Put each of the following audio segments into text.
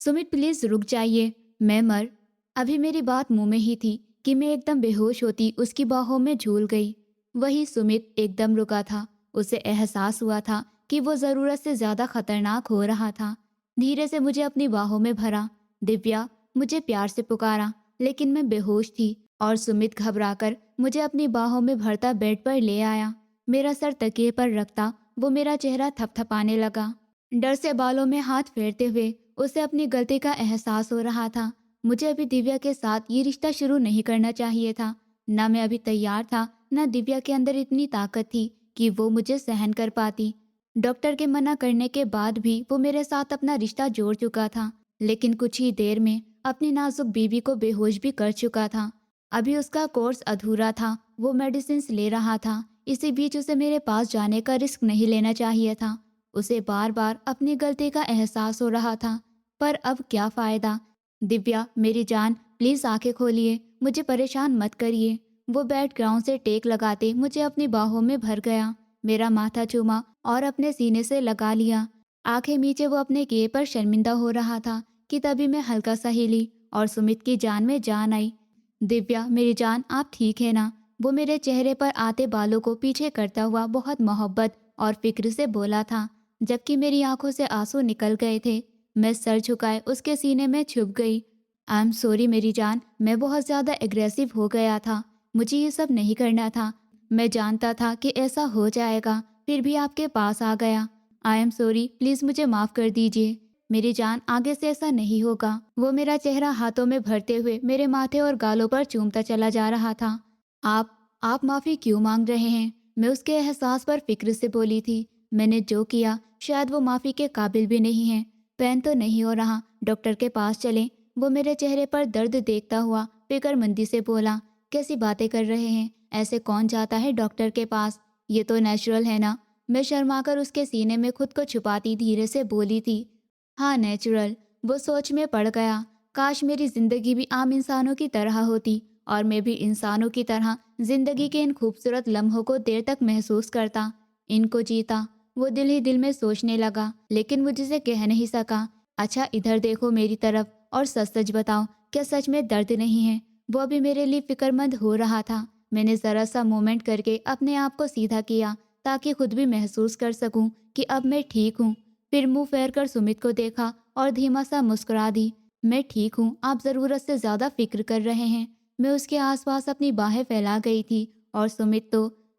Sumit please रुक जाइए, मैं मर। अभी मेरी बात मुंह में ही थी कि मैं एकदम बेहोश होती उसकी बाहों में झूल गई। वही सुमित एकदम रुका था। उसे एहसास हुआ था कि वो जरूरत से ज्यादा खतरनाक हो रहा था। धीरे से मुझे अपनी बाहों में भरा। दिव्या, मुझे प्यार से पुकारा, लेकिन मैं बेहोश थी और सुमित घबराकर मुझे अपनी बाहों में भरता बेड पर ले आया। मेरा सर तकिए पर रखता वो मेरा चेहरा थपथपाने लगा। डर से बालों में हाथ फेरते हुए उसे अपनी गलती का एहसास हो रहा था। मुझे अभी दिव्या के साथ ये रिश्ता शुरू नहीं करना चाहिए था। ना मैं अभी तैयार था, ना दिव्या के अंदर इतनी ताकत थी कि वो मुझे सहन कर पाती। डॉक्टर के मना करने के बाद भी वो मेरे साथ अपना रिश्ता जोड़ चुका था, लेकिन कुछ ही देर में अपनी नाजुक बीवी को बेहोश भी कर चुका था। अभी उसका कोर्स अधूरा था, वो मेडिसिन ले रहा था। इसी बीच उसे मेरे पास जाने का रिस्क नहीं लेना चाहिए था। उसे बार बार अपनी गलती का एहसास हो रहा था, पर अब क्या फायदा। दिव्या, मेरी जान, प्लीज आंखें खोलिए, मुझे परेशान मत करिए। वो बेड ग्राउंड से टेक लगाते मुझे अपनी बाहों में भर गया, मेरा माथा चूमा और अपने सीने से लगा लिया। आंखें मीचे वो अपने किए पर शर्मिंदा हो रहा था कि तभी मैं हल्का सा हिली और सुमित की जान में जान आई। दिव्या, मेरी जान, आप ठीक है ना? वो मेरे चेहरे पर आते बालों को पीछे करता हुआ बहुत मोहब्बत और फिक्र से बोला था, जबकि मेरी आंखों से आंसू निकल गए थे। मैं सर झुकाए उसके सीने में छुप गई। आई एम सॉरी मेरी जान, मैं बहुत ज़्यादा एग्रेसिव हो गया था। मुझे ये सब नहीं करना था। मैं जानता था कि ऐसा हो जाएगा, फिर भी आपके पास आ गया। आई एम सॉरी, प्लीज़ मुझे माफ़ कर दीजिए। मेरी जान, आगे से ऐसा नहीं होगा। वो मेरा चेहरा हाथों में भरते हुए मेरे माथे और गालों पर चूमता चला जा रहा था। आप माफ़ी क्यों मांग रहे हैं? मैं उसके एहसास पर फिक्र से बोली थी। मैंने जो किया शायद वो माफ़ी के काबिल भी नहीं है। पेन तो नहीं हो रहा, डॉक्टर के पास चलें। वो मेरे चेहरे पर दर्द देखता हुआ फिक्रमंदी से बोला, कैसी बातें कर रहे हैं? ऐसे कौन जाता है डॉक्टर के पास? ये तो नेचुरल है ना? मैं शर्माकर उसके सीने में खुद को छुपाती धीरे से बोली थी, हाँ नेचुरल। वो सोच में पड़ गया। काश मेरी जिंदगी भी आम इंसानों की तरह होती और मैं भी इंसानों की तरह जिंदगी के इन खूबसूरत लम्हों को देर तक महसूस करता, इनको जीता। वो दिल ही दिल में सोचने लगा, लेकिन मुझसे कह नहीं सका। अच्छा, इधर देखो मेरी तरफ और सच सच बताओ, क्या सच में दर्द नहीं है? वो अभी मेरे लिए फिक्रमंद हो रहा था। मैंने जरा सा मूवमेंट करके अपने आप को सीधा किया ताकि खुद भी महसूस कर सकूं कि अब मैं ठीक हूँ। फिर मुंह फेर कर सुमित को देखा और धीमा सा मुस्कुरा दी। मैं ठीक हूँ, आप ज़रूरत से ज़्यादा फिक्र कर रहे हैं। मैं उसके आसपास अपनी बाहें फैला गई थी और सुमित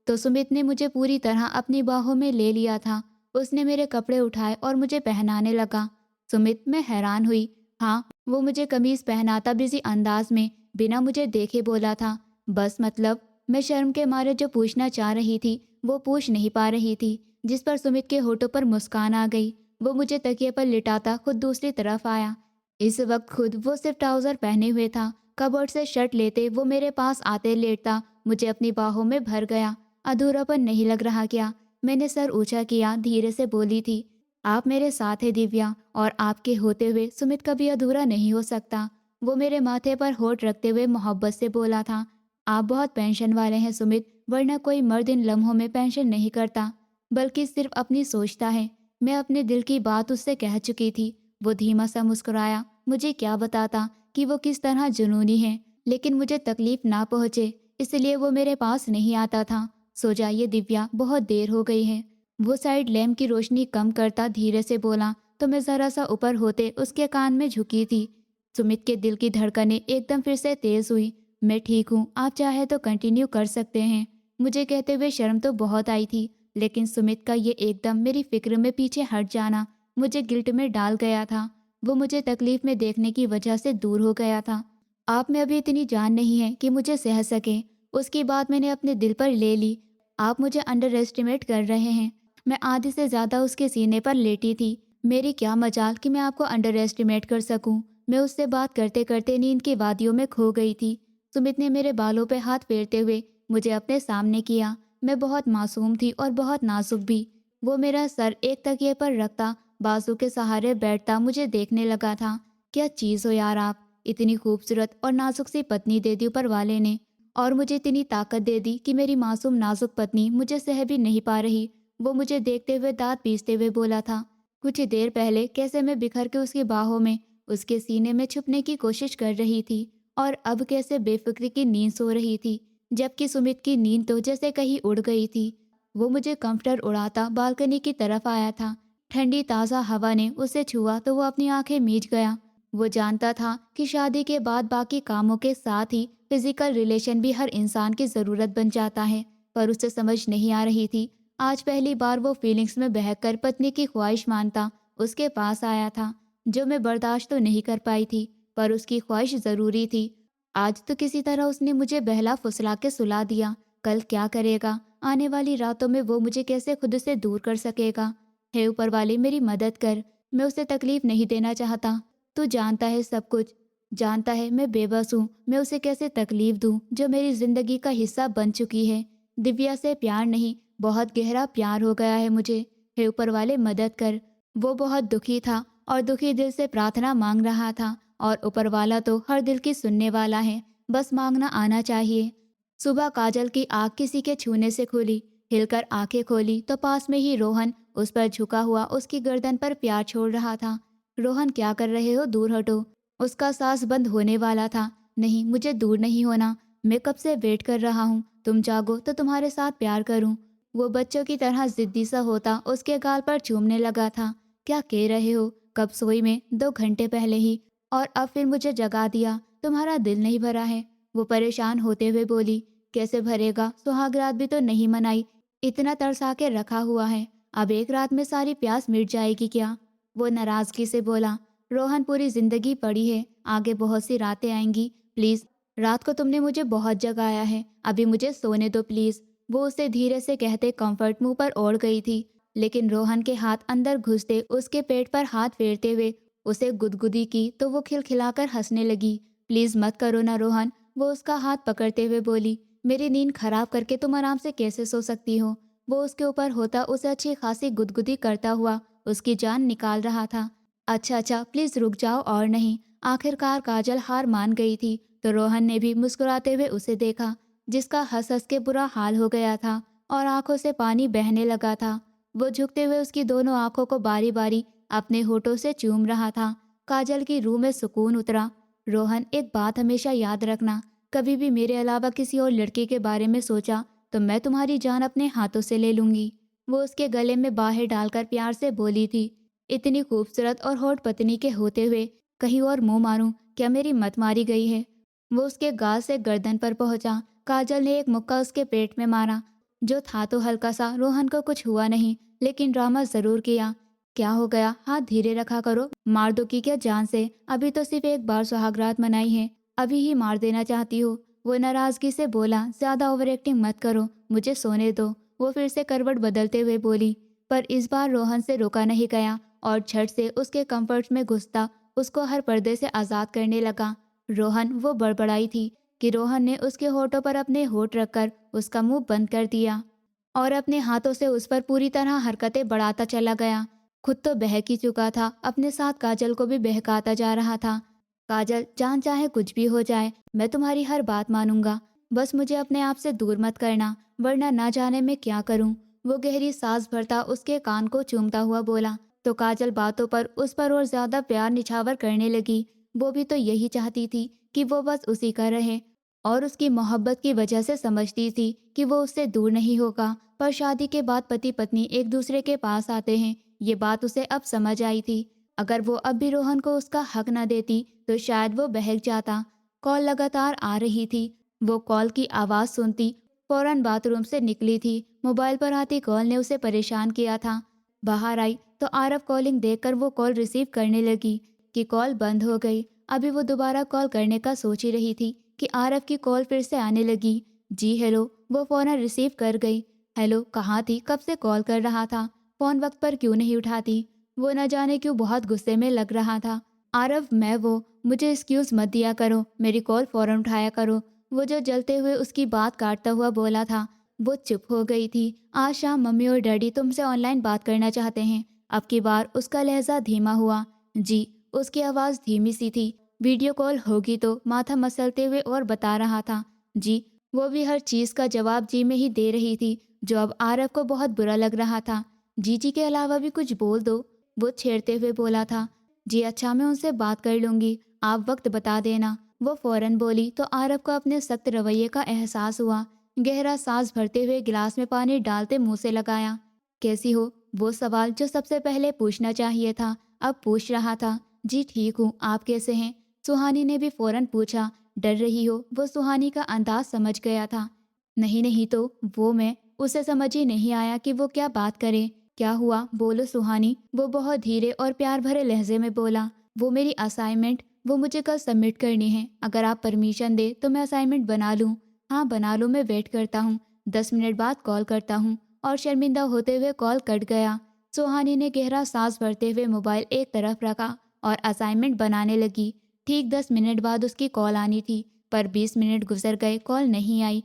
तो सुमित ने मुझे पूरी तरह अपनी बाहों में ले लिया था। उसने मेरे कपड़े उठाए और मुझे पहनाने लगा। सुमित, मैं हैरान हुई। हाँ, वो मुझे कमीज पहनाता बिजी अंदाज में बिना मुझे देखे बोला था, बस मतलब। मैं शर्म के मारे जो पूछना चाह रही थी वो पूछ नहीं पा रही थी, जिस पर सुमित के होठों पर मुस्कान आ गई। वो मुझे तकिए पर लिटाता खुद दूसरी तरफ आया। इस वक्त खुद वो सिर्फ ट्राउजर पहने हुए था। कबर्ड से शर्ट लेते वो मेरे पास आते लेटता मुझे अपनी बाहों में भर गया। अधूरापन नहीं लग रहा क्या? मैंने सर ऊंचा किया, धीरे से बोली थी, आप मेरे साथ है दिव्या, और आपके होते हुए सुमित कभी अधूरा नहीं हो सकता। वो मेरे माथे पर होठ रखते हुए मोहब्बत से बोला था, आप बहुत पेंशन वाले हैं सुमित, वरना कोई मर्द इन लम्हों में पेंशन नहीं करता, बल्कि सिर्फ अपनी सोचता है। मैं अपने दिल की बात उससे कह चुकी थी। वो धीमा सा मुस्कुराया। मुझे क्या बताता कि वो किस तरह जुनूनी है, लेकिन मुझे तकलीफ ना पहुंचे इसलिए वो मेरे पास नहीं आता था। सो जाइए दिव्या, बहुत देर हो गई है। वो साइड लैम्प की रोशनी कम करता धीरे से बोला, तो मैं जरा सा ऊपर होते उसके कान में झुकी थी। सुमित के दिल की धड़कनें एकदम फिर से तेज हुई। मैं ठीक हूँ, आप चाहे तो कंटिन्यू कर सकते हैं। मुझे कहते हुए शर्म तो बहुत आई थी, लेकिन सुमित का ये एकदम मेरी फिक्र में पीछे हट जाना मुझे गिल्ट में डाल गया था। वो मुझे तकलीफ में देखने की वजह से दूर हो गया था। आप में अभी इतनी जान नहीं है कि मुझे सह सके। उसकी बात मैंने अपने दिल पर ले ली। आप मुझे अंडर एस्टिमेट कर रहे हैं। मैं आधे से ज़्यादा उसके सीने पर लेटी थी। मेरी क्या मजाल कि मैं आपको अंडर एस्टिमेट कर सकूं। मैं उससे बात करते करते नींद की वादियों में खो गई थी। सुमित ने मेरे बालों पे हाथ फेरते हुए मुझे अपने सामने किया। मैं बहुत मासूम थी और बहुत नाजुक भी। वो मेरा सर एक तकिए पर रखता, बाजू के सहारे बैठता मुझे देखने लगा था। क्या चीज़ हो यार आप, इतनी खूबसूरत और नाजुक सी पत्नी दे दी ऊपर वाले ने, और मुझे इतनी ताकत दे दी कि मेरी मासूम नाजुक पत्नी मुझे सह भी नहीं पा रही। वो मुझे देखते हुए दांत पीसते हुए बोला था, कुछ ही देर पहले कैसे मैं बिखर के उसकी बाहों में उसके सीने में छुपने की कोशिश कर रही थी और अब कैसे बेफिक्री की नींद सो रही थी, जबकि सुमित की नींद तो जैसे कहीं उड़ गई थी। वो मुझे कंफर्टर उड़ाता बालकनी की तरफ आया था। ठंडी ताज़ा हवा ने उसे छुआ तो वो अपनी आंखें मीच गया। वो जानता था कि शादी के बाद बाकी कामों के साथ ही फिजिकल रिलेशन भी हर इंसान की ज़रूरत बन जाता है, पर उसे समझ नहीं आ रही थी। आज पहली बार वो फीलिंग्स में बहकर पत्नी की ख्वाहिश मानता उसके पास आया था, जो मैं बर्दाश्त तो नहीं कर पाई थी, पर उसकी ख्वाहिश ज़रूरी थी। आज तो किसी तरह उसने मुझे बहला फुसला के सुला दिया। कल क्या करेगा? आने वाली रातों में वो मुझे कैसे खुद से दूर कर सकेगा? हे ऊपर वाले, मेरी मदद कर। मैं उसे तकलीफ नहीं देना चाहता। तू जानता है सब कुछ। जानता है मैं बेबस हूँ। मैं उसे कैसे तकलीफ दूँ जो मेरी जिंदगी का हिस्सा बन चुकी है। दिव्या से प्यार नहीं, बहुत गहरा प्यार हो गया है मुझे। हे ऊपर वाले, मदद कर। वो बहुत दुखी था और दुखी दिल से प्रार्थना मांग रहा था, और ऊपर वाला तो हर दिल की सुनने वाला है, बस मांगना आना चाहिए। सुबह काजल की आँख किसी के छूने से खुली। हिलकर आंखें खोली तो पास में ही रोहन उस पर झुका हुआ उसकी गर्दन पर प्यार छोड़ रहा था। रोहन, क्या कर रहे हो? दूर हटो। उसका सांस बंद होने वाला था। नहीं, मुझे दूर नहीं होना। मैं कब से वेट कर रहा हूँ। तुम जागो तो तुम्हारे साथ प्यार करूँ। वो बच्चों की तरह जिद्दी सा होता उसके गाल पर चूमने लगा था। क्या कह रहे हो? कब सोई मैं? 2 घंटे पहले ही। और अब फिर मुझे जगा दिया। तुम्हारा दिल नहीं भरा है? वो परेशान होते हुए बोली। कैसे भरेगा? सुहाग रात भी तो नहीं मनाई। इतना तरसा के रखा हुआ है। अब एक रात में सारी प्यास मिट जाएगी क्या? वो नाराजगी से बोला। रोहन, पूरी जिंदगी पड़ी है, आगे बहुत सी रातें आएंगी। प्लीज, रात को तुमने मुझे बहुत जगाया है, अभी मुझे सोने दो प्लीज। वो उसे धीरे से कहते कंफर्ट मुंह पर ओढ़ गई थी, लेकिन रोहन के हाथ अंदर घुसते उसके पेट पर हाथ फेरते हुए उसे गुदगुदी की तो वो खिलखिलाकर हंसने लगी। प्लीज मत करो ना रोहन, वो उसका हाथ पकड़ते हुए बोली। मेरी नींद खराब करके तुम आराम से कैसे सो सकती हो? वो उसके ऊपर होता उसे अच्छी खासी गुदगुदी करता हुआ उसकी जान निकाल रहा था। अच्छा अच्छा, प्लीज रुक जाओ और नहीं। आखिरकार काजल हार मान गई थी, तो रोहन ने भी मुस्कुराते हुए उसे देखा, जिसका हंस हंस के बुरा हाल हो गया था और आंखों से पानी बहने लगा था। वो झुकते हुए उसकी दोनों आंखों को बारी बारी अपने होठों से चूम रहा था। काजल की रूह में सुकून उतरा। रोहन, एक बात हमेशा याद रखना, कभी भी मेरे अलावा किसी और लड़के के बारे में सोचा तो मैं तुम्हारी जान अपने हाथों से ले लूंगी। वो उसके गले में बाहें डालकर प्यार से बोली थी। इतनी खूबसूरत और होठ पत्नी के होते हुए कहीं और मुंह मारूं, क्या मेरी मत मारी गई है? वो उसके गाल से गर्दन पर पहुंचा। काजल ने एक मुक्का उसके पेट में मारा, जो था तो हल्का सा। रोहन को कुछ हुआ नहीं, लेकिन ड्रामा जरूर किया। क्या हो गया? हाथ धीरे रखा करो, मार दो की क्या जान से? अभी तो सिर्फ एक बार सुहागरात मनाई है, अभी ही मार देना चाहती हो? वो नाराजगी से बोला। ज्यादा ओवर एक्टिंग मत करो, मुझे सोने दो। वो फिर से करवट बदलते हुए बोली, पर इस बार रोहन से रोका नहीं गया और झट से उसके कंफर्ट में घुसता उसको हर पर्दे से आज़ाद करने लगा। रोहन, वो बड़बड़ाई थी कि रोहन ने उसके होठों पर अपने होठ रखकर उसका मुंह बंद कर दिया और अपने हाथों से उस पर पूरी तरह हरकतें बढ़ाता चला गया। खुद तो बहक ही चुका था, अपने साथ काजल को भी बहकाता जा रहा था। काजल, जान चाहे कुछ भी हो जाए, मैं तुम्हारी हर बात मानूंगा। बस मुझे अपने आप से दूर मत करना, वरना ना जाने मैं क्या करूं। वो गहरी सांस भरता उसके कान को चूमता हुआ बोला। तो काजल बातों पर उस पर और ज्यादा प्यार निछावर करने लगी। वो भी तो यही चाहती थी कि वो बस उसी का रहे, और उसकी मोहब्बत की वजह से समझती थी कि वो उससे दूर नहीं होगा। पर शादी के बाद पति पत्नी एक दूसरे के पास आते हैं, ये बात उसे अब समझ आई थी। अगर वो अब भी रोहन को उसका हक न देती तो शायद वो बहक जाता। कॉल लगातार आ रही थी। वो कॉल की आवाज़ सुनती फौरन बाथरूम से निकली थी। मोबाइल पर आती कॉल ने उसे परेशान किया था। बाहर आई तो आरव कॉलिंग देखकर वो कॉल रिसीव करने लगी कि कॉल बंद हो गई। अभी वो दोबारा कॉल करने का सोच ही रही थी कि आरव की कॉल फिर से आने लगी। जी हेलो, वो फ़ौरन रिसीव कर गई। हेलो, कहाँ थी? कब से कॉल कर रहा था, फ़ोन वक्त पर क्यों नहीं उठाती? वो न जाने क्यों बहुत गुस्से में लग रहा था। आरव, मैं वो, मुझे एक्सक्यूज़ मत दिया करो, मेरी कॉल फ़ौरन उठाया करो। वो जो जलते हुए उसकी बात काटता हुआ बोला था। वो चुप हो गई थी। आज शाम मम्मी और डैडी तुमसे ऑनलाइन बात करना चाहते हैं। अब की बार उसका लहजा धीमा हुआ। जी, उसकी आवाज़ धीमी सी थी। वीडियो कॉल होगी तो माथा मसलते हुए और बता रहा था। जी। वो भी हर चीज़ का जवाब जी में ही दे रही थी, जो अब आरव को बहुत बुरा लग रहा था। जी जी के अलावा भी कुछ बोल दो, वो छेड़ते हुए बोला था। जी अच्छा, मैं उनसे बात कर लूंगी, आप वक्त बता देना। वो फौरन बोली तो आरव को अपने सख्त रवैये का एहसास हुआ। गहरा सांस भरते हुए गिलास में पानी डालते मुंह से लगाया। कैसी हो, वो सवाल जो सबसे पहले पूछना चाहिए था अब पूछ रहा था। जी ठीक हूँ, आप कैसे हैं? सुहानी ने भी फौरन पूछा। डर रही हो? वो सुहानी का अंदाज समझ गया था। नहीं नहीं तो वो मैं, उसे समझ ही नहीं आया कि वो क्या बात करे। क्या हुआ, बोलो सुहानी। वो बहुत धीरे और प्यार भरे लहजे में बोला। वो मेरी असाइनमेंट, वो मुझे कल सबमिट करनी है। अगर आप परमिशन दे तो मैं असाइनमेंट बना लूँ। हाँ बना लो, मैं वेट करता हूँ। 10 मिनट बाद कॉल करता हूँ। और शर्मिंदा होते हुए कॉल कट गया। सुहानी ने गहरा सांस भरते हुए मोबाइल एक तरफ रखा और असाइनमेंट बनाने लगी। ठीक 10 मिनट बाद उसकी कॉल आनी थी, पर 20 मिनट गुजर गए, कॉल नहीं आई।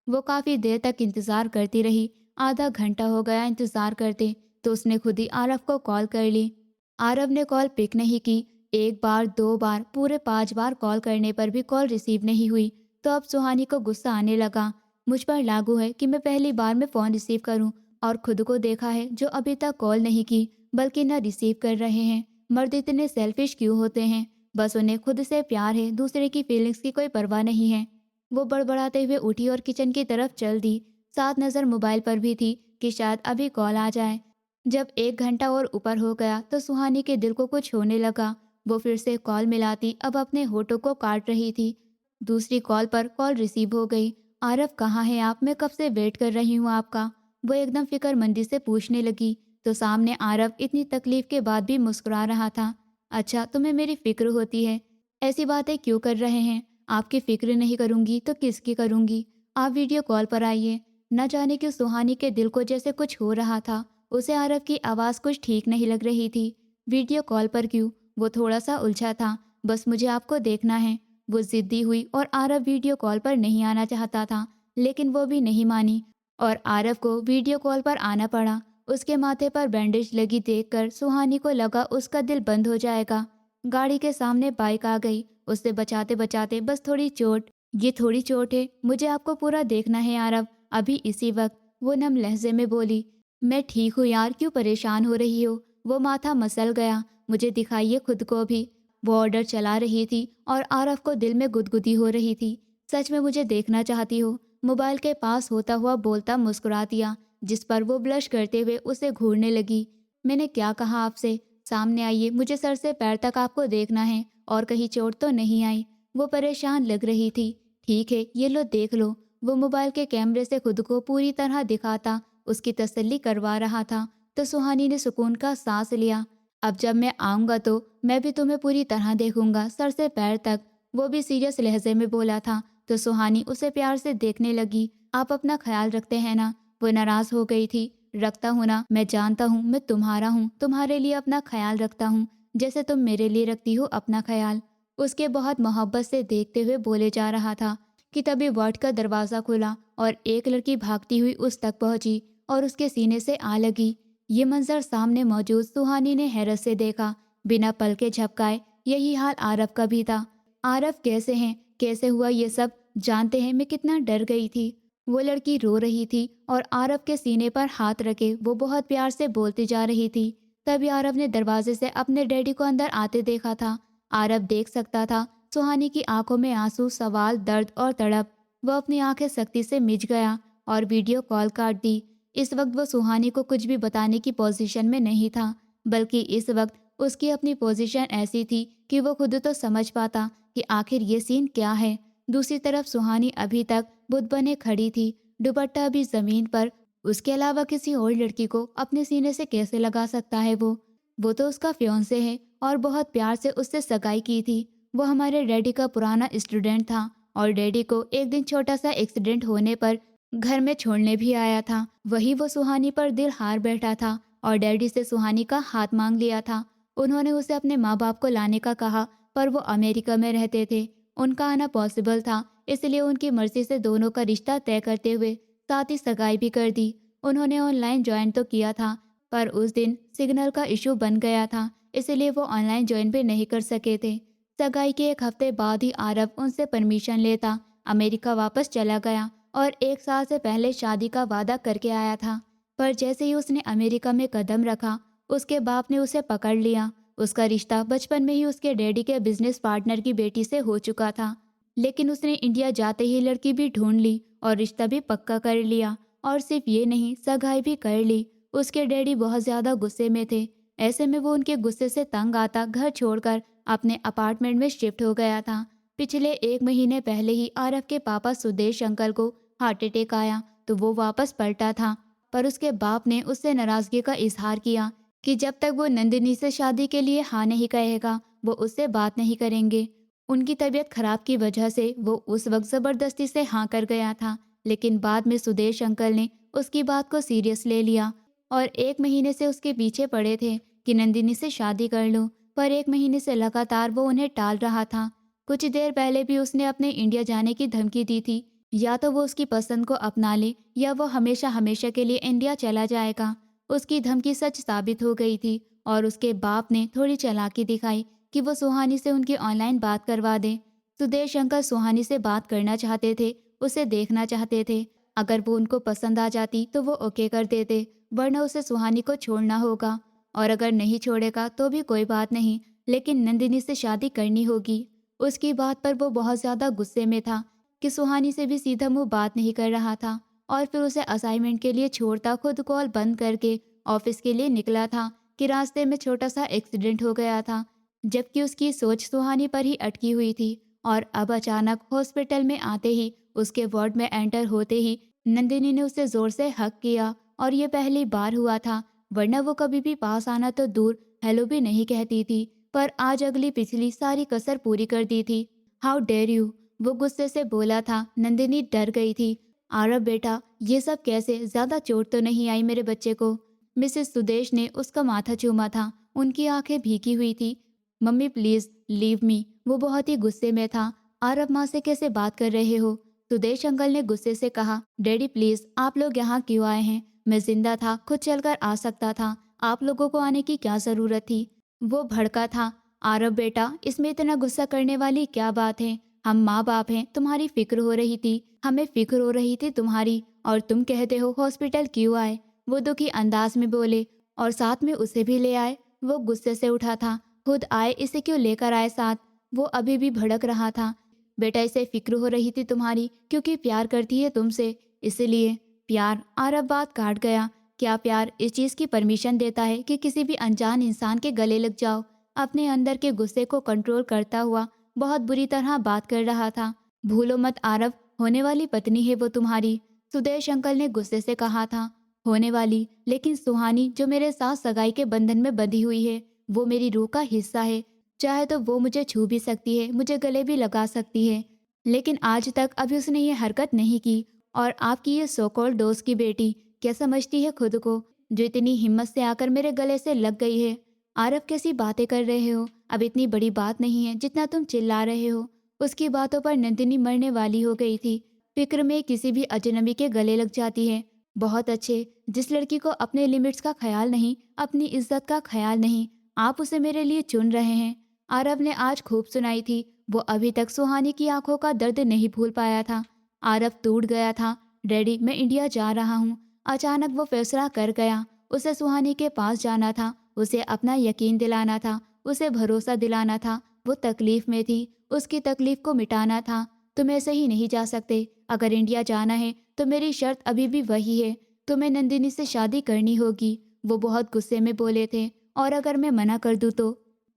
वो काफ़ी देर तक इंतज़ार करती रही। आधा घंटा हो गया इंतज़ार करते, तो उसने खुद ही आरव को कॉल कर ली। आरव ने कॉल पिक नहीं की। एक बार, दो बार, पूरे 5 बार कॉल करने पर भी कॉल रिसीव नहीं हुई। तो अब सुहानी को गुस्सा आने लगा। मुझ पर लागू है कि मैं पहली बार में फ़ोन रिसीव करूं, और खुद को देखा है जो अभी तक कॉल नहीं की बल्कि न रिसीव कर रहे हैं। मर्द इतने सेल्फिश क्यों होते हैं? बस उन्हें खुद से प्यार है, दूसरे की फीलिंग्स की कोई परवाह नहीं है। वो बड़बड़ाते हुए उठी और किचन की तरफ चल दी। साथ नज़र मोबाइल पर भी थी कि शायद अभी कॉल आ जाए। जब 1 घंटा और ऊपर हो गया तो सुहानी के दिल को कुछ होने लगा। वो फिर से कॉल मिलाती अब अपने होठों को काट रही थी। दूसरी कॉल पर कॉल रिसीव हो गई। आरव कहाँ हैं आप? मैं कब से वेट कर रही हूँ आपका। वो एकदम फिक्रमंदी से पूछने लगी तो सामने आरव इतनी तकलीफ के बाद भी मुस्कुरा रहा था। अच्छा, तुम्हें मेरी फिक्र होती है? ऐसी बातें क्यों कर रहे हैं? आपकी फिक्र नहीं करूंगी तो किसकी करूंगी? आप वीडियो कॉल पर आइए। न जाने क्यों सुहानी के दिल को जैसे कुछ हो रहा था। उसे आरव की आवाज़ कुछ ठीक नहीं लग रही थी। वीडियो कॉल पर क्यों? वो थोड़ा सा उलझा था। बस मुझे आपको देखना है। वो जिद्दी हुई और आरव वीडियो कॉल पर नहीं आना चाहता था, लेकिन वो भी नहीं मानी और आरव को वीडियो कॉल पर आना पड़ा। उसके माथे पर बैंडेज लगी देखकर सुहानी को लगा उसका दिल बंद हो जाएगा। गाड़ी के सामने बाइक आ गई। उससे बचाते बचाते, बस थोड़ी चोट, ये थोड़ी चोट है, मुझे आपको पूरा देखना है आरव, अभी इसी वक्त। वो नम लहजे में बोली। मैं ठीक हूँ यार, क्यों परेशान हो रही हो? वो माथा मसल गया। मुझे दिखाइए खुद को भी। वो ऑर्डर चला रही थी और आरव को दिल में गुदगुदी हो रही थी। सच में मुझे देखना चाहती हो? मोबाइल के पास होता हुआ बोलता मुस्कुरा दिया, जिस पर वो ब्लश करते हुए उसे घूरने लगी। मैंने क्या कहा आपसे? सामने आइए, मुझे सर से पैर तक आपको देखना है, और कहीं चोट तो नहीं आई? वो परेशान लग रही थी। ठीक है, ये लो देख लो। वो मोबाइल के कैमरे से खुद को पूरी तरह दिखाता उसकी तसल्ली करवा रहा था। तो सुहानी ने सुकून का सांस लिया। अब जब मैं आऊँगा तो मैं भी तुम्हें पूरी तरह देखूंगा, सर से पैर तक। वो भी सीरियस लहजे में बोला था। तो सुहानी उसे प्यार से देखने लगी। आप अपना ख्याल रखते हैं ना? वो नाराज हो गई थी। रखता हूँ ना, मैं जानता हूँ, मैं तुम्हारा हूँ, तुम्हारे लिए अपना ख्याल रखता हूँ, जैसे तुम मेरे लिए रखती हो अपना ख्याल। उसके बहुत मोहब्बत से देखते हुए बोले जा रहा था कि तभी वार्ड का दरवाज़ा खुला और एक लड़की भागती हुई उस तक पहुंची और उसके सीने से आ लगी। ये मंजर सामने मौजूद सुहानी ने हैरत से देखा, बिना पलके झपकाए। यही हाल आरव का भी था। आरव कैसे हैं? कैसे हुआ ये सब? जानते हैं मैं कितना डर गई थी। वो लड़की रो रही थी और आरव के सीने पर हाथ रखे वो बहुत प्यार से बोलती जा रही थी। तभी आरव ने दरवाजे से अपने डैडी को अंदर आते देखा था। आरव देख सकता था सुहानी की आंखों में आंसू, सवाल, दर्द और तड़प। वो अपनी आंखें सख्ती से मिच गया और वीडियो कॉल काट दी। इस वक्त वो सुहानी को कुछ भी बताने की पोजीशन में नहीं था, बल्कि इस वक्त उसकी अपनी पोजीशन ऐसी थी कि वो खुद तो समझ पाता कि आखिर ये सीन क्या है। दूसरी तरफ सुहानी अभी तक बुत बने खड़ी थी, दुपट्टा भी जमीन पर। उसके अलावा किसी और लड़की को अपने सीने से कैसे लगा सकता है वो तो उसका फियांसे है और बहुत प्यार से उससे सगाई की थी। वो हमारे डैडी का पुराना स्टूडेंट था और डैडी को एक दिन छोटा सा एक्सीडेंट होने पर घर में छोड़ने भी आया था। वही वो सुहानी पर दिल हार बैठा था और डैडी से सुहानी का हाथ मांग लिया था। उन्होंने उसे अपने माँ बाप को लाने का कहा, पर वो अमेरिका में रहते थे, उनका आना पॉसिबल था, इसलिए उनकी मर्जी से दोनों का रिश्ता तय करते हुए साथ ही सगाई भी कर दी। उन्होंने ऑनलाइन ज्वाइन तो किया था, पर उस दिन सिग्नल का इशू बन गया था, इसलिए वो ऑनलाइन ज्वाइन भी नहीं कर सके थे। सगाई के एक हफ्ते बाद ही आरव उनसे परमिशन लेता अमेरिका वापस चला गया और 1 साल से पहले शादी का वादा करके आया था। पर जैसे ही उसने अमेरिका में कदम रखा, उसके बाप ने उसे पकड़ लिया। उसका रिश्ता बचपन में ही उसके डैडी के बिजनेस पार्टनर की बेटी से हो चुका था। लेकिन उसने इंडिया जाते ही लड़की भी ढूंढ ली और रिश्ता भी पक्का कर लिया। और सिर्फ ये नहीं, सगाई भी कर ली। उसके डैडी बहुत ज़्यादा गुस्से में थे। ऐसे में वो उनके गुस्से से तंग आता घर छोड़कर अपने अपार्टमेंट में शिफ्ट हो गया था। पिछले 1 महीने पहले ही आरव के पापा सुदेश अंकल को हार्ट अटैक आया तो वो वापस पलटा था। पर उसके बाप ने उससे नाराज़गी का इजहार किया कि जब तक वो नंदिनी से शादी के लिए हाँ नहीं कहेगा वो उससे बात नहीं करेंगे। उनकी तबीयत खराब की वजह से वो उस वक्त ज़बरदस्ती से हाँ कर गया था। लेकिन बाद में सुदेश अंकल ने उसकी बात को सीरियस ले लिया और 1 महीने से उसके पीछे पड़े थे कि नंदिनी से शादी कर लो। पर 1 महीने से लगातार वो उन्हें टाल रहा था। कुछ देर पहले भी उसने अपने इंडिया जाने की धमकी दी थी, या तो वो उसकी पसंद को अपना ले या वो हमेशा हमेशा के लिए इंडिया चला जाएगा। उसकी धमकी सच साबित हो गई थी और उसके बाप ने थोड़ी चालाकी दिखाई कि वो सुहानी से उनकी ऑनलाइन बात करवा दे। सुदेश अंकल सुहानी से बात करना चाहते थे, उसे देखना चाहते थे। अगर वो उनको पसंद आ जाती तो वो ओके कर देते, वरना उसे सुहानी को छोड़ना होगा। और अगर नहीं छोड़ेगा तो भी कोई बात नहीं, लेकिन नंदिनी से शादी करनी होगी। उसकी बात पर वो बहुत ज़्यादा गुस्से में था कि सुहानी से भी सीधा मुंह बात नहीं कर रहा था। और फिर उसे असाइनमेंट के लिए छोड़ता खुद कॉल बंद करके ऑफिस के लिए निकला था कि रास्ते में छोटा सा एक्सीडेंट हो गया था, जबकि उसकी सोच सुहानी पर ही अटकी हुई थी। और अब अचानक हॉस्पिटल में आते ही, उसके वार्ड में एंटर होते ही नंदिनी ने उसे जोर से हक किया। और ये पहली बार हुआ था, वरना वो कभी भी पास आना तो दूर हेलो भी नहीं कहती थी। पर आज अगली पिछली सारी कसर पूरी कर दी थी। हाउ डेयर यू, वो गुस्से से बोला था। नंदिनी डर गई थी। आरव बेटा, ये सब कैसे? ज्यादा चोट तो नहीं आई मेरे बच्चे को? मिसेस सुदेश ने उसका माथा चूमा था। उनकी आंखें भीगी हुई थी। मम्मी प्लीज लीव मी, वो बहुत ही गुस्से में था। आरव, माँ से कैसे बात कर रहे हो? सुदेश अंकल ने गुस्से से कहा। डैडी प्लीज, आप लोग यहाँ क्यों आए हैं? मैं जिंदा था, खुद चलकर आ सकता था, आप लोगों को आने की क्या जरूरत थी? वो भड़का था। आरव बेटा, इसमें इतना गुस्सा करने वाली क्या बात है? हम माँ बाप हैं, तुम्हारी फिक्र हो रही थी, हमें फिक्र हो रही थी तुम्हारी, और तुम कहते हो हॉस्पिटल क्यों आए? वो दुखी अंदाज में बोले। और साथ में उसे भी ले आए? वो गुस्से से उठा था। खुद आए, इसे क्यों लेकर आए साथ? वो अभी भी भड़क रहा था। बेटा, इसे फिक्र हो रही थी तुम्हारी क्योंकि प्यार करती है तुमसे, इसलिए। प्यार? आरव बात काट गया। क्या प्यार इस चीज़ की परमिशन देता है कि किसी भी अनजान इंसान के गले लग जाओ? अपने अंदर के गुस्से को कंट्रोल करता हुआ बहुत बुरी तरह बात कर रहा था। भूलो मत आरव, होने वाली पत्नी है वो तुम्हारी, सुदेश अंकल ने गुस्से से कहा था। होने वाली? लेकिन सुहानी जो मेरे साथ सगाई के बंधन में बंधी हुई है, वो मेरी रूह का हिस्सा है। चाहे तो वो मुझे छू भी सकती है, मुझे गले भी लगा सकती है, लेकिन आज तक अभी उसने ये हरकत नहीं की। और आपकी ये सो कॉल्ड दोस्त की बेटी क्या समझती है खुद को, जो इतनी हिम्मत से आकर मेरे गले से लग गई है? आरव, कैसी बातें कर रहे हो? अब इतनी बड़ी बात नहीं है जितना तुम चिल्ला रहे हो। उसकी बातों पर नंदिनी मरने वाली हो गई थी। फिक्र में किसी भी अजनबी के गले लग जाती है। बहुत अच्छे, जिस लड़की को अपने लिमिट्स का ख्याल नहीं, अपनी इज्जत का ख्याल नहीं, आप उसे मेरे लिए चुन रहे हैं। आरव ने आज खूब सुनाई थी। वो अभी तक सुहानी की आंखों का दर्द नहीं भूल पाया था। आरव टूट गया था। डैडी, मैं इंडिया जा रहा हूँ। अचानक वो फैसला कर गया। उसे सुहानी के पास जाना था, उसे अपना यकीन दिलाना था, उसे भरोसा दिलाना था। वो तकलीफ में थी, उसकी तकलीफ को मिटाना था। तुम ऐसे ही नहीं जा सकते। अगर इंडिया जाना है तो मेरी शर्त अभी भी वही है, तुम्हें नंदिनी से शादी करनी होगी। वो बहुत गुस्से में बोले थे। और अगर मैं मना कर दूँ तो?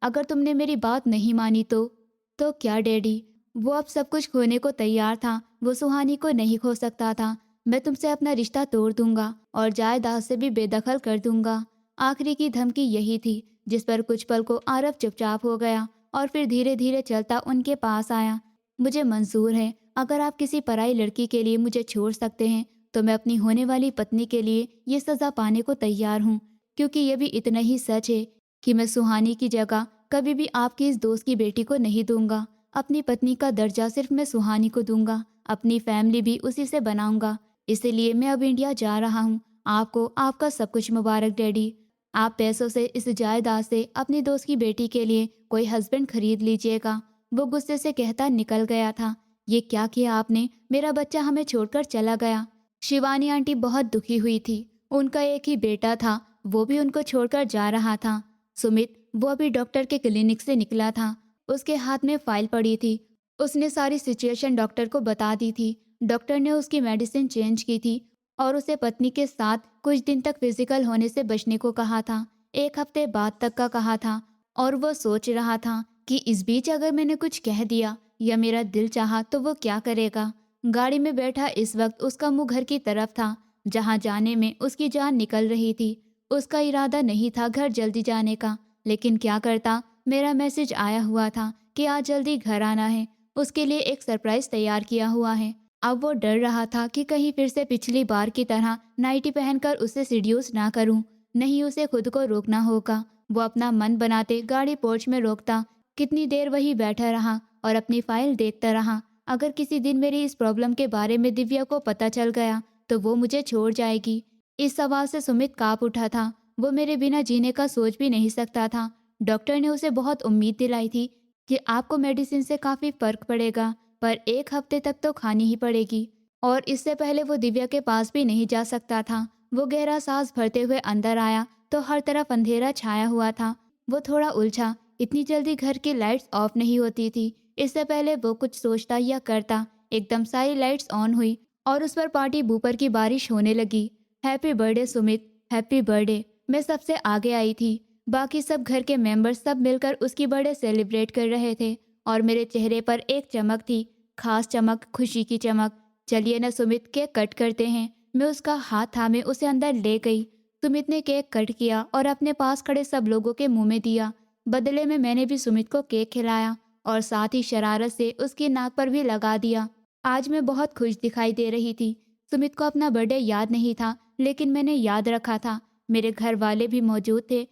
अगर तुमने मेरी बात नहीं मानी तो क्या डैडी? वो अब सब कुछ खोने को तैयार था। वो सुहानी को नहीं खो सकता था। मैं तुमसे अपना रिश्ता तोड़ दूंगा और जायदाद से भी बेदखल कर दूंगा। आखिरी की धमकी यही थी, जिस पर कुछ पल को आरव चुपचाप हो गया और फिर धीरे धीरे चलता उनके पास आया। मुझे मंजूर है, अगर आप किसी पराई लड़की के लिए मुझे छोड़ सकते हैं तो मैं अपनी होने वाली पत्नी के लिए ये सज़ा पाने को तैयार हूँ। क्योंकि ये भी इतना ही सच है कि मैं सुहानी की जगह कभी भी आपकी इस दोस्त की बेटी को नहीं दूंगा। अपनी पत्नी का दर्जा सिर्फ मैं सुहानी को दूंगा, अपनी फैमिली भी उसी से बनाऊंगा। इसीलिए मैं अब इंडिया जा रहा हूँ। आपको आपका सब कुछ मुबारक डैडी। आप पैसों से, इस जायदाद से अपनी दोस्त की बेटी के लिए कोई हस्बैंड खरीद लीजिएगा। वो गुस्से से कहता निकल गया था। ये क्या किया आपने? मेरा बच्चा हमें छोड़कर चला गया। शिवानी आंटी बहुत दुखी हुई थी। उनका एक ही बेटा था, वो भी उनको छोड़कर जा रहा था। सुमित, वो अभी डॉक्टर के क्लिनिक से निकला था। उसके हाथ में फाइल पड़ी थी। उसने सारी सिचुएशन डॉक्टर को बता दी थी। डॉक्टर ने उसकी मेडिसिन चेंज की थी और उसे पत्नी के साथ कुछ दिन तक फिजिकल होने से बचने को कहा था। 1 हफ्ते बाद तक का कहा था। और वो सोच रहा था कि इस बीच अगर मैंने कुछ कह दिया या मेरा दिल चाहा तो वो क्या करेगा। गाड़ी में बैठा इस वक्त उसका मुंह घर की तरफ था, जहां जाने में उसकी जान निकल रही थी। उसका इरादा नहीं था घर जल्दी जाने का, लेकिन क्या करता, मेरा मैसेज आया हुआ था कि आज जल्दी घर आना है। उसके लिए एक सरप्राइज तैयार किया हुआ है। अब वो डर रहा था कि कहीं फिर से पिछली बार की तरह नाइटी पहनकर उसे सीड्यूस ना करूं। नहीं, उसे खुद को रोकना होगा। वो अपना मन बनाते गाड़ी पोर्च में रोकता। कितनी देर वही बैठा रहा और अपनी फाइल देखता रहा। अगर किसी दिन मेरी इस प्रॉब्लम के बारे में दिव्या को पता चल गया तो वो मुझे छोड़ जाएगी। इस सवाल से सुमित कांप उठा था। वो मेरे बिना जीने का सोच भी नहीं सकता था। डॉक्टर ने उसे बहुत उम्मीद दिलाई थी कि आपको मेडिसिन से काफ़ी फर्क पड़ेगा, पर 1 हफ्ते तक तो खानी ही पड़ेगी। और इससे पहले वो दिव्या के पास भी नहीं जा सकता था। वो गहरा सांस भरते हुए अंदर आया तो हर तरफ अंधेरा छाया हुआ था। वो थोड़ा उलझा। इतनी जल्दी घर की लाइट्स ऑफ नहीं होती थी। इससे पहले वो कुछ सोचता या करता, एकदम सारी लाइट्स ऑन हुई और उस पर पार्टी बूपर की बारिश होने लगी। Happy birthday Sumit, happy birthday. मैं सबसे आगे आई थी। बाकी सब घर के मेंबर्स सब मिलकर उसकी बर्थडे सेलिब्रेट कर रहे थे और मेरे चेहरे पर एक चमक थी, खास चमक, खुशी की चमक। चलिए ना सुमित, केक कट करते हैं। मैं उसका हाथ थामे उसे अंदर ले गई। सुमित ने केक कट किया और अपने पास खड़े सब लोगों के मुंह में दिया। बदले में मैंने भी सुमित को केक खिलाया और साथ ही शरारत से उसकी नाक पर भी लगा दिया। आज मैं बहुत खुश दिखाई दे रही थी। सुमित को अपना बर्थडे याद नहीं था, लेकिन मैंने याद रखा था। मेरे घर वाले भी मौजूद थे।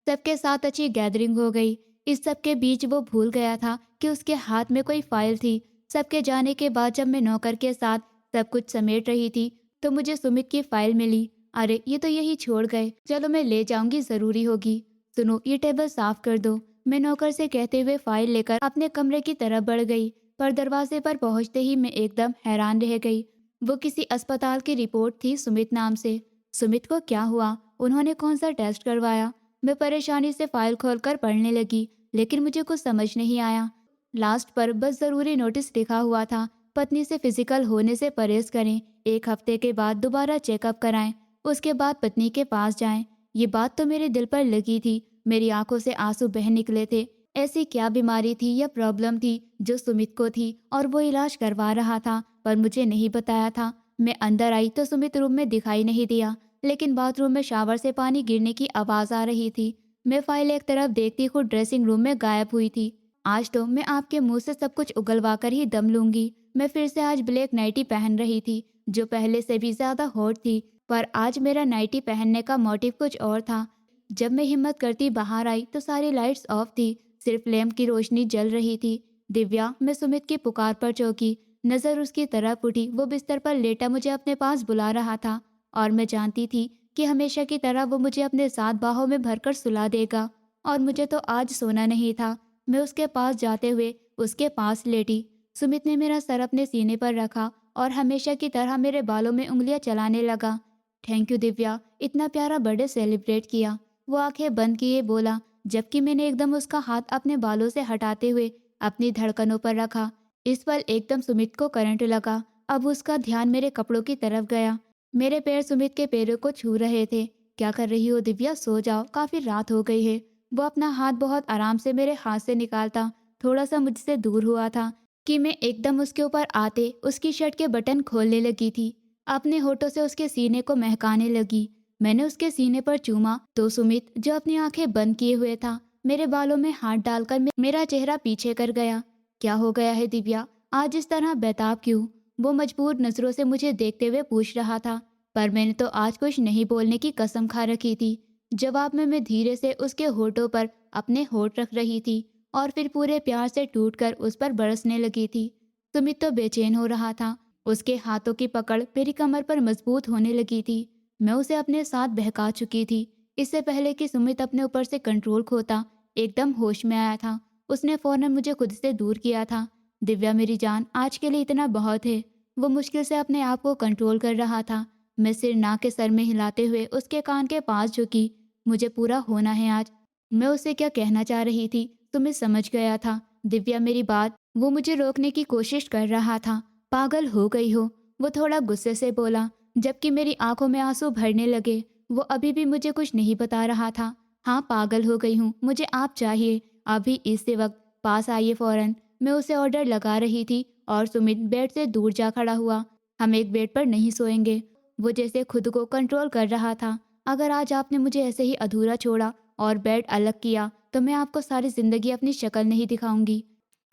सबके साथ अच्छी गैदरिंग हो गई। इस सब के बीच वो भूल गया था कि उसके हाथ में कोई फाइल थी। सबके जाने के बाद जब मैं नौकर के साथ सब कुछ समेट रही थी तो मुझे सुमित की फाइल मिली। अरे, ये तो यही छोड़ गए। चलो मैं ले जाऊंगी, ज़रूरी होगी। सुनो, ये टेबल साफ कर दो। मैं नौकर से कहते हुए फाइल लेकर अपने कमरे की तरफ बढ़ गई, पर दरवाजे पर पहुंचते ही मैं एकदम हैरान रह गई। वो किसी अस्पताल की रिपोर्ट थी, सुमित नाम से। सुमित को क्या हुआ? उन्होंने कौन सा टेस्ट करवाया? मैं परेशानी से फाइल खोलकर पढ़ने लगी, लेकिन मुझे कुछ समझ नहीं आया। लास्ट पर बस ज़रूरी नोटिस लिखा हुआ था, पत्नी से फिजिकल होने से परहेज करें, 1 हफ्ते के बाद दोबारा चेकअप कराएं, उसके बाद पत्नी के पास जाएं। ये बात तो मेरे दिल पर लगी थी। मेरी आंखों से आंसू बह निकले थे। ऐसी क्या बीमारी थी या प्रॉब्लम थी जो सुमित को थी और वो इलाज करवा रहा था, पर मुझे नहीं बताया था। मैं अंदर आई तो सुमित रूम में दिखाई नहीं दिया, लेकिन बाथरूम में शावर से पानी गिरने की आवाज़ आ रही थी। मैं फाइल एक तरफ देखती खुद ड्रेसिंग रूम में गायब हुई थी। आज तो मैं आपके मुंह से सब कुछ उगलवा कर ही दम लूंगी। मैं फिर से आज ब्लैक नाइटी पहन रही थी, जो पहले से भी ज़्यादा हॉट थी, पर आज मेरा नाइटी पहनने का मोटिव कुछ और था। जब मैं हिम्मत करती बाहर आई तो सारी लाइट्स ऑफ थी, सिर्फ लैंप की रोशनी जल रही थी। दिव्या, मैं सुमित की पुकार पर चौंकी। नज़र उसकी तरफ उठी। वो बिस्तर पर लेटा मुझे अपने पास बुला रहा था और मैं जानती थी कि हमेशा की तरह वो मुझे अपने साथ बाहों में भरकर सुला देगा। और मुझे तो आज सोना नहीं था। मैं उसके पास जाते हुए उसके पास लेटी। सुमित ने मेरा सर अपने सीने पर रखा और हमेशा की तरह मेरे बालों में उंगलियां चलाने लगा। थैंक यू दिव्या, इतना प्यारा बर्थडे सेलिब्रेट किया। वो आंखें बंद किए बोला, जबकि मैंने एकदम उसका हाथ अपने बालों से हटाते हुए अपनी धड़कनों पर रखा। इस पल एकदम सुमित को करंट लगा। अब उसका ध्यान मेरे कपड़ों की तरफ गया। मेरे पैर सुमित के पैरों को छू रहे थे। क्या कर रही हो दिव्या, सो जाओ, काफी रात हो गई है। वो अपना हाथ बहुत आराम से मेरे हाथ से निकालता थोड़ा सा मुझसे दूर हुआ था कि मैं एकदम उसके ऊपर आते उसकी शर्ट के बटन खोलने लगी थी। अपने होठों से उसके सीने को महकाने लगी। मैंने उसके सीने पर चूमा तो सुमित, जो अपनी आंखें बंद किए हुए था, मेरे बालों में हाथ डालकर मेरा चेहरा पीछे कर गया। क्या हो गया है दिव्या, आज इस तरह बेताब क्यों? वो मजबूर नजरों से मुझे देखते हुए पूछ रहा था, पर मैंने तो आज कुछ नहीं बोलने की कसम खा रखी थी। जवाब में मैं धीरे से उसके होठों पर अपने होठ रख रही थी और फिर पूरे प्यार से टूटकर उस पर बरसने लगी थी। सुमित तो बेचैन हो रहा था। उसके हाथों की पकड़ मेरी कमर पर मजबूत होने लगी थी। मैं उसे अपने साथ बहका चुकी थी। इससे पहले कि सुमित अपने ऊपर से कंट्रोल खोता, एकदम होश में आया था। उसने फौरन मुझे खुद से दूर किया था। दिव्या मेरी जान, आज के लिए इतना बहुत है। वो मुश्किल से अपने आप को कंट्रोल कर रहा था। मैं सिर ना के सर में हिलाते हुए उसके कान के पास झुकी। मुझे पूरा होना है आज। मैं उसे क्या कहना चाह रही थी सुमित समझ गया था। दिव्या मेरी बात, वो मुझे रोकने की कोशिश कर रहा था। पागल हो गई हो, वो थोड़ा गुस्से से बोला, जबकि मेरी आंखों में आंसू भरने लगे। वो अभी भी मुझे कुछ नहीं बता रहा था। हाँ, पागल हो गई हूँ, मुझे आप चाहिए, अभी इसी वक्त, पास आइए फौरन। मैं उसे ऑर्डर लगा रही थी और सुमित बेड से दूर जा खड़ा हुआ। हम एक बेड पर नहीं सोएंगे। वो जैसे खुद को कंट्रोल कर रहा था। अगर आज आपने मुझे ऐसे ही अधूरा छोड़ा और बेड अलग किया तो मैं आपको सारी जिंदगी अपनी शक्ल नहीं दिखाऊंगी।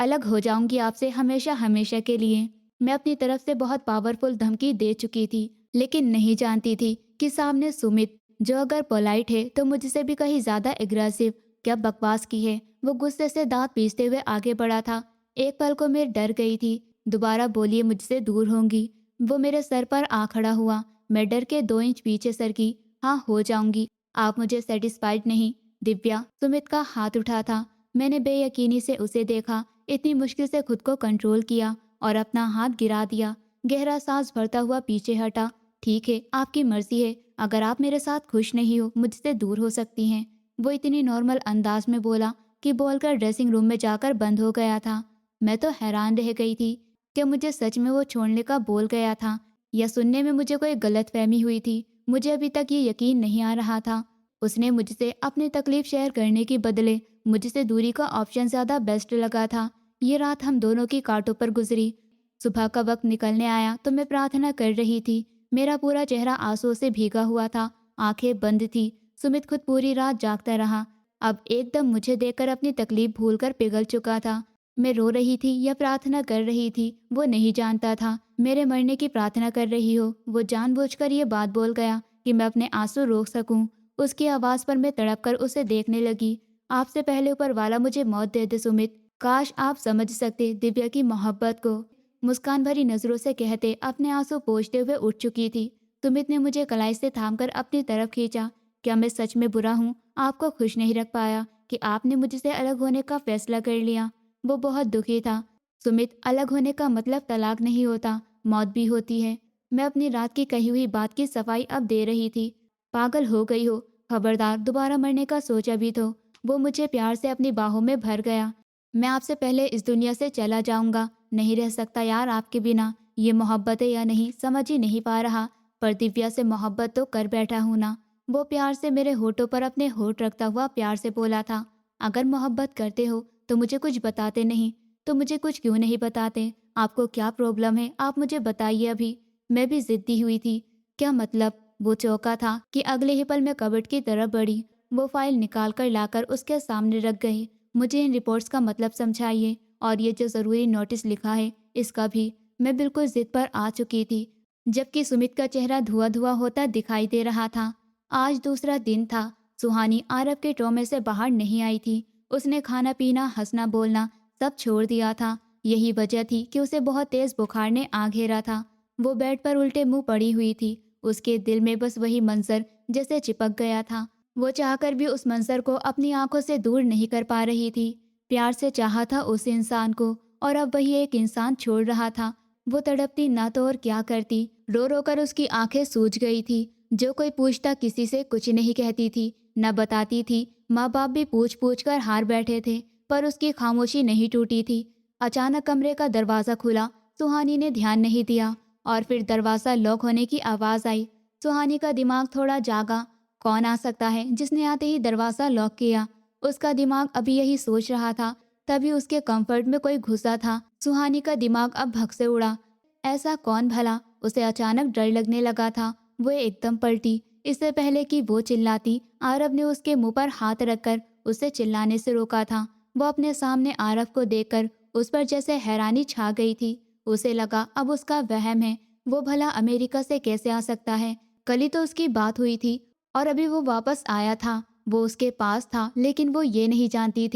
अलग हो जाऊंगी आपसे हमेशा हमेशा के लिए। मैं अपनी तरफ से बहुत पावरफुल धमकी दे चुकी थी, लेकिन नहीं जानती थी कि सामने सुमित, जो अगर पोलाइट है तो मुझसे भी कहीं ज्यादा एग्रेसिव, क्या बकवास की है। वो गुस्से से दांत पीसते हुए आगे बढ़ा था। एक पल को मैं डर गई थी। दोबारा बोलिए, मुझसे दूर होंगी। वो मेरे सर पर आ खड़ा हुआ। मैं डर के 2 इंच पीछे सरकी। हाँ, हो जाऊंगी। आप मुझे सेटिस्फाइड नहीं। दिव्या, सुमित का हाथ उठा था। मैंने बेयकीनी से उसे देखा। इतनी मुश्किल से खुद को कंट्रोल किया और अपना हाथ गिरा दिया। गहरा सांस भरता हुआ पीछे हटा। ठीक है, आपकी मर्जी है। अगर आप मेरे साथ खुश नहीं हो, मुझसे दूर हो सकती हैं। वो इतनी नॉर्मल अंदाज में बोला कि बोलकर ड्रेसिंग रूम में जाकर बंद हो गया था। मैं तो हैरान रह गई थी कि मुझे सच में वो छोड़ने का बोल गया था या सुनने में मुझे कोई गलतफहमी हुई थी। मुझे अभी तक ये यकीन नहीं आ रहा था। उसने मुझसे अपनी तकलीफ शेयर करने के बदले मुझसे दूरी का ऑप्शन ज़्यादा बेस्ट लगा था। ये रात हम दोनों की कांटों पर गुजरी। सुबह का वक्त निकलने आया तो मैं प्रार्थना कर रही थी। मेरा पूरा चेहरा आंसुओं से भीगा हुआ था, आंखें बंद थी। सुमित खुद पूरी रात जागता रहा। अब एकदम मुझे देखकर अपनी तकलीफ भूलकर पिघल चुका था। मैं रो रही थी या प्रार्थना कर रही थी वो नहीं जानता था। मेरे मरने की प्रार्थना कर रही हो, वो जानबूझकर ये बात बोल गया कि मैं अपने आंसू रोक सकूं। उसकी आवाज़ पर मैं तड़पकर उसे देखने लगी। आपसे पहले ऊपर वाला मुझे मौत दे दे सुमित। काश आप समझ सकते दिव्या की मोहब्बत को। मुस्कान भरी नजरों से कहते अपने आंसू पोंछते हुए उठ चुकी थी। सुमित ने मुझे कलाई से थामकर अपनी तरफ खींचा। क्या मैं सच में बुरा हूँ, आपको खुश नहीं रख पाया कि आपने मुझसे अलग होने का फैसला कर लिया? वो बहुत दुखी था। सुमित, अलग होने का मतलब तलाक नहीं होता, मौत भी होती है। मैं अपनी रात की कही हुई बात की सफाई अब दे रही थी। पागल हो गई हो, खबरदार दोबारा मरने का सोचा भी तो। वो मुझे प्यार से अपनी बाहों में भर गया। मैं आपसे पहले इस दुनिया से चला जाऊंगा, नहीं रह सकता यार आपके बिना। ये मोहब्बत है या नहीं समझ ही नहीं पा रहा, पर दिव्या से मोहब्बत तो कर बैठा हूं ना। वो प्यार से मेरे होठों पर अपने होठ रखता हुआ प्यार से बोला था, अगर मोहब्बत करते हो तो मुझे कुछ बताते नहीं, तो मुझे कुछ क्यों नहीं बताते? आपको क्या प्रॉब्लम है, आप मुझे बताइए अभी। मैं भी जिद्दी हुई थी। क्या मतलब? वो चौंका था कि अगले ही पल मैं कबर्ड की तरफ बढ़ी। वो फाइल निकाल कर लाकर उसके सामने रख गई। मुझे इन रिपोर्ट्स का मतलब समझाइए, और ये जो ज़रूरी नोटिस लिखा है इसका भी। मैं बिल्कुल जिद पर आ चुकी थी, जबकि सुमित का चेहरा धुआं धुआं होता दिखाई दे रहा था। आज दूसरा दिन था। सुहानी आरब के ट्रॉमे से बाहर नहीं आई थी। उसने खाना पीना, हंसना बोलना सब छोड़ दिया था। यही वजह थी कि उसे बहुत तेज बुखार ने आ घेरा था। वो बेड पर उल्टे मुंह पड़ी हुई थी। उसके दिल में बस वही मंजर जैसे चिपक गया था। वो चाहकर भी उस मंजर को अपनी आंखों से दूर नहीं कर पा रही थी। प्यार से चाहा था उस इंसान को, और अब वही एक इंसान छोड़ रहा था। वो तड़पती ना तो और क्या करती। रो रो कर उसकी आंखें सूज गई थी। जो कोई पूछता किसी से कुछ नहीं कहती थी, न बताती थी। माँ बाप भी पूछ पूछ कर हार बैठे थे, पर उसकी खामोशी नहीं टूटी थी। अचानक कमरे का दरवाज़ा खुला। सुहानी ने ध्यान नहीं दिया और फिर दरवाज़ा लॉक होने की आवाज़ आई। सुहानी का दिमाग थोड़ा जागा। कौन आ सकता है जिसने आते ही दरवाज़ा लॉक किया? उसका दिमाग अभी यही सोच रहा था, तभी उसके कंफर्ट में कोई घुसा था। सुहानी का दिमाग अब भग से उड़ा। ऐसा कौन भला? उसे अचानक डर लगने लगा था। वो एकदम पलटी। इससे पहले कि वो चिल्लाती, आरव ने उसके मुंह पर हाथ रखकर उसे चिल्लाने से रोका था। वो अपने सामने आरव को देखकर उस पर जैसे हैरानी छा गई थी। उसे लगा अब उसका वहम है। वो भला अमेरिका से कैसे आ सकता है? कल ही तो उसकी बात हुई थी और अभी वो वापस आया था। वो उसके पास था, लेकिन वो ये नहीं जानती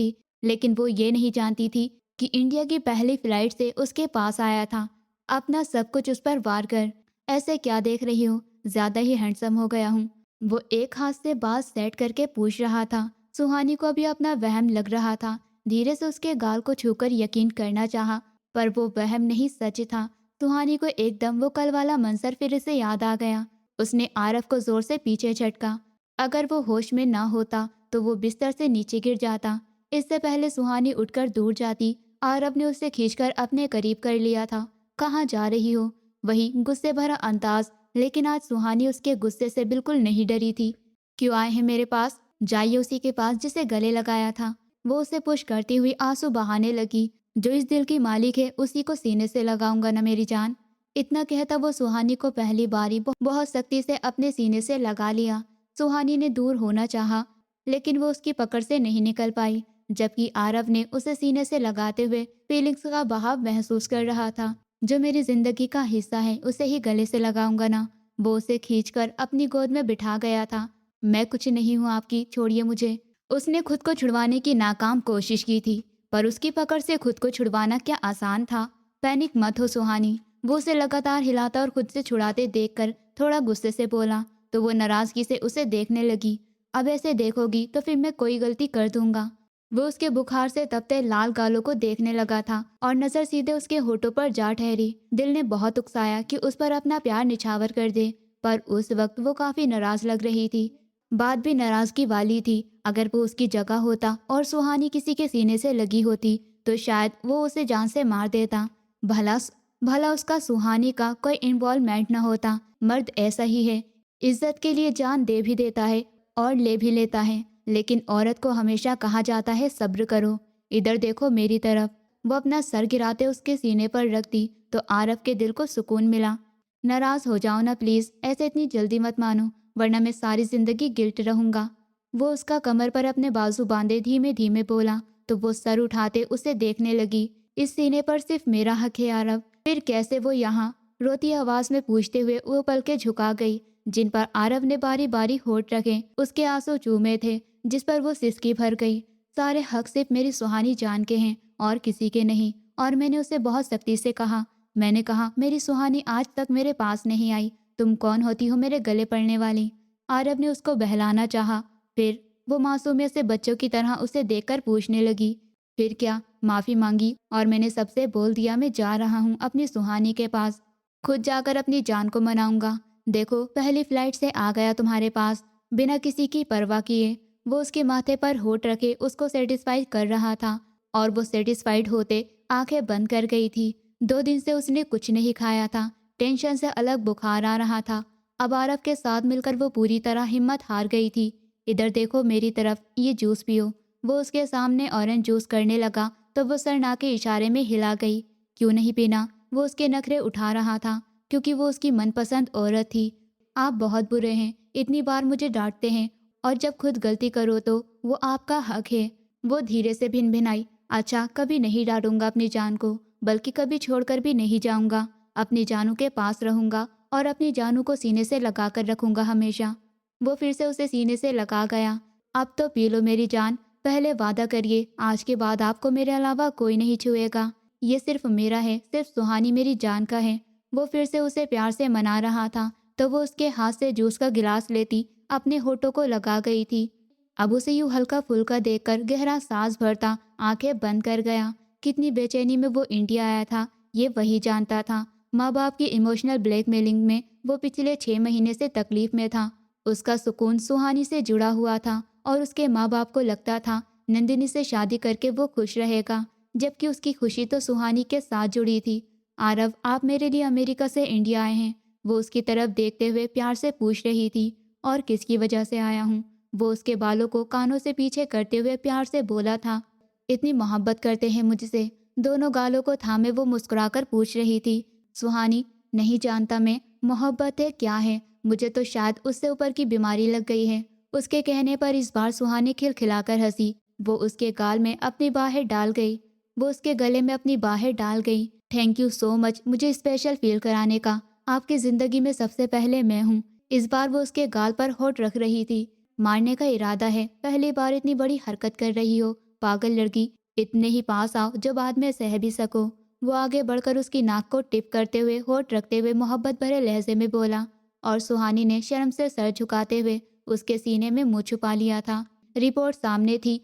थी कि इंडिया की पहली फ्लाइट से उसके पास आया था। अपना सब कुछ उस पर वार कर। ऐसे क्या देख रही हो? ज्यादा ही हैंडसम हो गया हूँ? वो एक हाथ से बात सेट करके पूछ रहा था। सुहानी को भी अपना वहम लग रहा था। धीरे से उसके गाल को छूकर यकीन करना चाहा, पर वो वहम नहीं सच था। सुहानी को एकदम वो कल वाला मंजर फिर से याद आ गया। उसने आरव को जोर से पीछे झटका। अगर वो होश में ना होता तो वो बिस्तर से नीचे गिर जाता। इससे पहले सुहानी उठकर दूर जाती, आरव ने उसे खींचकर अपने करीब कर लिया था। कहाँ जा रही हो? वही गुस्से भरा अंदाज, लेकिन आज सुहानी उसके गुस्से से बिल्कुल नहीं डरी थी। क्यों आए हैं मेरे पास? जाइए उसी के पास जिसे गले लगाया था। वो उसे पुश करती हुई आंसू बहाने लगी। जो इस दिल की मालिक है उसी को सीने से लगाऊंगा ना मेरी जान। इतना कहता वो सुहानी को पहली बारी बहुत सख्ती से अपने सीने से लगा लिया। सुहानी ने दूर होना चाहा, लेकिन वो उसकी पकड़ से नहीं निकल पाई, जबकि आरव ने उसे सीने से लगाते हुए फीलिंग्स का बहाव महसूस कर रहा था। जो मेरी जिंदगी का हिस्सा है उसे ही गले से लगाऊंगा ना। वो उसे खींचकर अपनी गोद में बिठा गया था। मैं कुछ नहीं हूँ आपकी, छोड़िए मुझे। उसने खुद को छुड़वाने की नाकाम कोशिश की थी, पर उसकी पकड़ से खुद को छुड़वाना क्या आसान था। पैनिक मत हो सुहानी। वो उसे लगातार हिलाता और खुद से छुड़ाते देखकर थोड़ा गुस्से से बोला, तो वो नाराजगी से उसे देखने लगी। अब ऐसे देखोगी तो फिर मैं कोई गलती कर दूंगा। वो उसके बुखार से तपते लाल गालों को देखने लगा था और नजर सीधे उसके होठों पर जा ठहरी। दिल ने बहुत उकसाया कि उस पर अपना प्यार निछावर कर दे, पर उस वक्त वो काफी नाराज लग रही थी। बात भी नाराजगी वाली थी। अगर वो उसकी जगह होता और सुहानी किसी के सीने से लगी होती तो शायद वो उसे जान से मार देता। भला भला उसका सुहानी का कोई इन्वॉल्वमेंट न होता। मर्द ऐसा ही है, इज्जत के लिए जान दे भी देता है और ले भी लेता है, लेकिन औरत को हमेशा कहा जाता है सब्र करो। इधर देखो मेरी तरफ। वो अपना सर गिराते उसके सीने पर रख दी तो आरव के दिल को सुकून मिला। नाराज हो जाओ ना प्लीज, ऐसे इतनी जल्दी मत मानो, वरना मैं सारी जिंदगी गिल्ट रहूंगा। वो उसका कमर पर अपने बाजू बांधे धीमे धीमे बोला, तो वो सर उठाते उसे देखने लगी। इस सीने पर सिर्फ मेरा हक है आरव, फिर कैसे वो यहाँ? रोती आवाज में पूछते हुए वो पलके झुका गई, जिन पर आरव ने बारी बारी होठ रखे उसके आंसू चूमे थे, जिस पर वो सिसकी भर गई। सारे हक सिर्फ मेरी सुहानी जान के हैं और किसी के नहीं। और मैंने उसे बहुत सख्ती से कहा, मैंने कहा मेरी सुहानी आज तक मेरे पास नहीं आई, तुम कौन होती हो मेरे गले पड़ने वाली? आरव ने उसको बहलाना चाहा, फिर वो मासूमियत से बच्चों की तरह उसे देखकर पूछने लगी, फिर क्या? माफी मांगी और मैंने सबसे बोल दिया मैं जा रहा हूँ अपनी सुहानी के पास, खुद जाकर अपनी जान को मनाऊंगा। देखो पहली फ्लाइट से आ गया तुम्हारे पास, बिना किसी की परवाह किए। वो उसके माथे पर होठ रखे उसको सेटिस्फाई कर रहा था और वो सेटिस्फाइड होते आंखें बंद कर गई थी। 2 दिन से उसने कुछ नहीं खाया था, टेंशन से अलग बुखार आ रहा था। अब आरव के साथ मिलकर वो पूरी तरह हिम्मत हार गई थी। इधर देखो मेरी तरफ, ये जूस पियो। वो उसके सामने ऑरेंज जूस करने लगा तो वो सरना के इशारे में हिला गई। क्यों नहीं पीना? वो उसके नखरे उठा रहा था, क्योंकि वो उसकी मनपसंद औरत थी। आप बहुत बुरे हैं, इतनी बार मुझे डांटते हैं, और जब खुद गलती करो तो वो आपका हक है। वो धीरे से भिनभिनाई, अच्छा कभी नहीं डांटूंगा अपनी जान को, बल्कि कभी छोड़कर भी नहीं जाऊंगा। अपनी जानू के पास रहूंगा और अपनी जानू को सीने से लगा कर रखूंगा हमेशा। वो फिर से उसे सीने से लगा गया। अब तो पी लो मेरी जान, पहले वादा करिए आज के बाद आपको मेरे अलावा कोई नहीं छुएगा। ये सिर्फ मेरा है, सिर्फ सुहानी मेरी जान का है। वो फिर से उसे प्यार से मना रहा था तो वो उसके हाथ से जूस का गिलास लेती अपने होठों को लगा गई थी। अब उसे यूं हल्का फुल्का देखकर गहरा सांस भरता आंखें बंद कर गया। कितनी बेचैनी में वो इंडिया आया था ये वही जानता था। माँ बाप की इमोशनल ब्लैकमेलिंग में वो पिछले 6 महीने से तकलीफ में था। उसका सुकून सुहानी से जुड़ा हुआ था और उसके माँ बाप को लगता था नंदिनी से शादी करके वो खुश रहेगा, जबकि उसकी खुशी तो सुहानी के साथ जुड़ी थी। आरव, आप मेरे लिए अमेरिका से इंडिया आए हैं? वो उसकी तरफ देखते हुए प्यार से पूछ रही थी। और किसकी वजह से आया हूँ? वो उसके बालों को कानों से पीछे करते हुए प्यार से बोला था। इतनी मोहब्बत करते हैं मुझसे? दोनों गालों को थामे वो मुस्कुराकर पूछ रही थी। सुहानी, नहीं जानता मैं मोहब्बत है क्या है, मुझे तो शायद उससे ऊपर की बीमारी लग गई है। उसके कहने पर इस बार सुहानी खिलखिलाकर हंसी। वो उसके गाल में अपनी बाहें डाल गई। वो उसके गले में अपनी बाहें डाल गई। थैंक यू सो मच मुझे स्पेशल फील कराने का। आपकी जिंदगी में सबसे पहले मैं हूँ। इस बार वो उसके गाल पर होठ रख रही थी। मारने का इरादा है? पहली बार इतनी बड़ी हरकत कर रही हो, पागल लड़की। इतने ही पास आओ जो बाद में सह भी सको। वो आगे बढ़कर उसकी नाक को टिप करते हुए होठ रखते हुए मोहब्बत भरे लहजे में बोला, और सुहानी ने शर्म से सर झुकाते हुए उसके सीने में मुंह छुपा लिया था। रिपोर्ट सामने थी।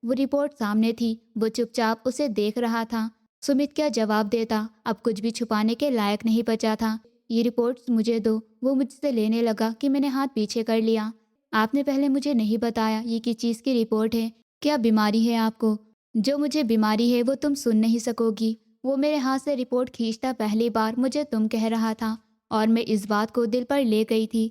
वो रिपोर्ट सामने थी। वो चुपचाप उसे देख रहा था। सुमित क्या जवाब देता? अब कुछ भी छुपाने के लायक नहीं बचा था। ये रिपोर्ट्स मुझे दो। वो मुझसे लेने लगा कि मैंने हाथ पीछे कर लिया। आपने पहले मुझे नहीं बताया ये किस चीज़ की रिपोर्ट है, क्या बीमारी है आपको? जो मुझे बीमारी है वो तुम सुन नहीं सकोगी। वो मेरे हाथ से रिपोर्ट खींचता पहली बार मुझे तुम कह रहा था और मैं इस बात को दिल पर ले गई थी।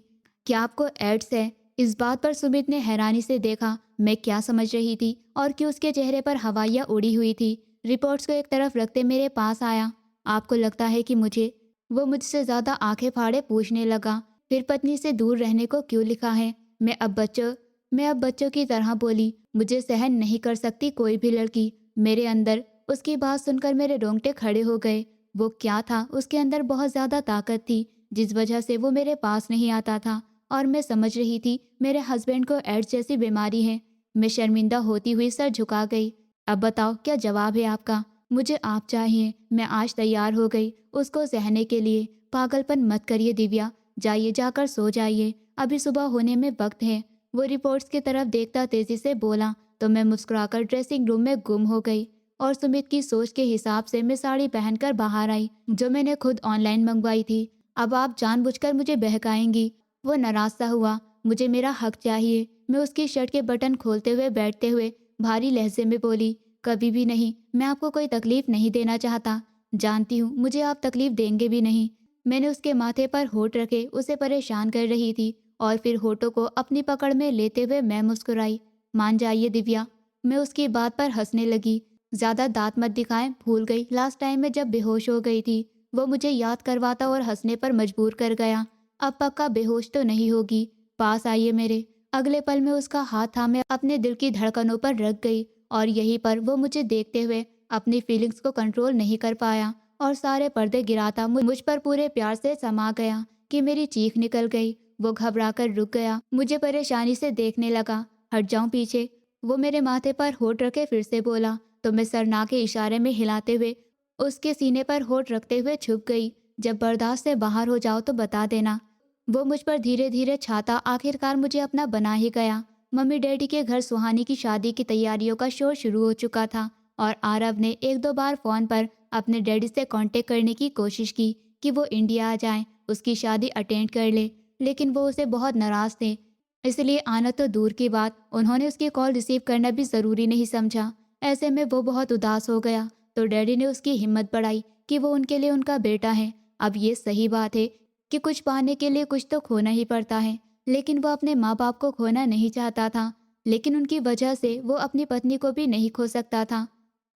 क्या आपको एड्स है? इस बात पर सुमित ने हैरानी से देखा मैं क्या समझ रही थी और क्यों उसके चेहरे पर हवाइयाँ उड़ी हुई थी। रिपोर्ट्स को एक तरफ रखते मेरे पास आया। आपको लगता है कि मुझे? वो मुझसे ज़्यादा आंखें फाड़े पूछने लगा। फिर पत्नी से दूर रहने को क्यों लिखा है? मैं अब बच्चों मैं अब बच्चों की तरह बोली, मुझे सहन नहीं कर सकती कोई भी लड़की। मेरे अंदर उसकी बात सुनकर मेरे रोंगटे खड़े हो गए। वो क्या था? उसके अंदर बहुत ज़्यादा ताकत थी जिस वजह से वो मेरे पास नहीं आता था और मैं समझ रही थी मेरे हस्बैंड को एड्स जैसी बीमारी है। मैं शर्मिंदा होती हुई सर झुका गई। अब बताओ क्या जवाब है आपका? मुझे आप चाहिए। मैं आज तैयार हो गई उसको सहने के लिए। पागलपन मत करिए दिव्या, जाइए जाकर सो जाइए, अभी सुबह होने में वक्त है। वो रिपोर्ट्स की तरफ देखता तेजी से बोला तो मैं मुस्कुराकर ड्रेसिंग रूम में गुम हो गई और सुमित की सोच के हिसाब से मैं साड़ी पहनकर बाहर आई जो मैंने खुद ऑनलाइन मंगवाई थी। अब आप जानबूझकर मुझे बहकाएंगी? वो नाराज सा हुआ। मुझे मेरा हक चाहिए। मैं उसकी शर्ट के बटन खोलते हुए बैठते हुए भारी लहजे में बोली, कभी भी नहीं, मैं आपको कोई तकलीफ नहीं देना चाहता। जानती हूँ मुझे आप तकलीफ देंगे भी नहीं। मैंने उसके माथे पर होठ रखे उसे परेशान कर रही थी और फिर होठों को अपनी पकड़ में लेते हुए मैं मुस्कुराई। मान जाइए दिव्या। मैं उसकी बात पर हंसने लगी। ज्यादा दांत मत दिखाएं, भूल गई लास्ट टाइम में जब बेहोश हो गई थी। वो मुझे याद करवाता और हंसने पर मजबूर कर गया। अब पक्का बेहोश तो नहीं होगी। पास आइए मेरे। अगले पल में उसका हाथ थामे अपने दिल की धड़कनों पर रख गई और यहीं पर वो मुझे देखते हुए अपनी फीलिंग्स को कंट्रोल नहीं कर पाया और सारे पर्दे गिराता मुझ पर पूरे प्यार से समा गया कि मेरी चीख निकल गई। वो घबराकर रुक गया, मुझे परेशानी से देखने लगा। हट जाऊं पीछे? वो मेरे माथे पर होठ रखे फिर से बोला तो मैं सरना के इशारे में हिलाते हुए उसके सीने पर होठ रखते हुए छुप गई। जब बर्दाश्त से बाहर हो जाओ तो बता देना। वो मुझ पर धीरे धीरे छाता आखिरकार मुझे अपना बना ही गया। मम्मी डैडी के घर सुहानी की शादी की तैयारियों का शोर शुरू हो चुका था और आरव ने एक दो बार फोन पर अपने डैडी से कांटेक्ट करने की कोशिश की कि वो इंडिया आ जाएं, उसकी शादी अटेंड कर ले, लेकिन वो उसे बहुत नाराज थे। इसलिए आना तो दूर की बात, उन्होंने उसकी कॉल रिसीव करना भी ज़रूरी नहीं समझा। ऐसे में वो बहुत उदास हो गया तो डैडी ने उसकी हिम्मत बढ़ाई कि वो उनके लिए उनका बेटा है। अब ये सही बात है कि कुछ पाने के लिए कुछ तो खोना ही पड़ता है, लेकिन वो अपने माँ बाप को खोना नहीं चाहता था। लेकिन उनकी वजह से वो अपनी पत्नी को भी नहीं खो सकता था।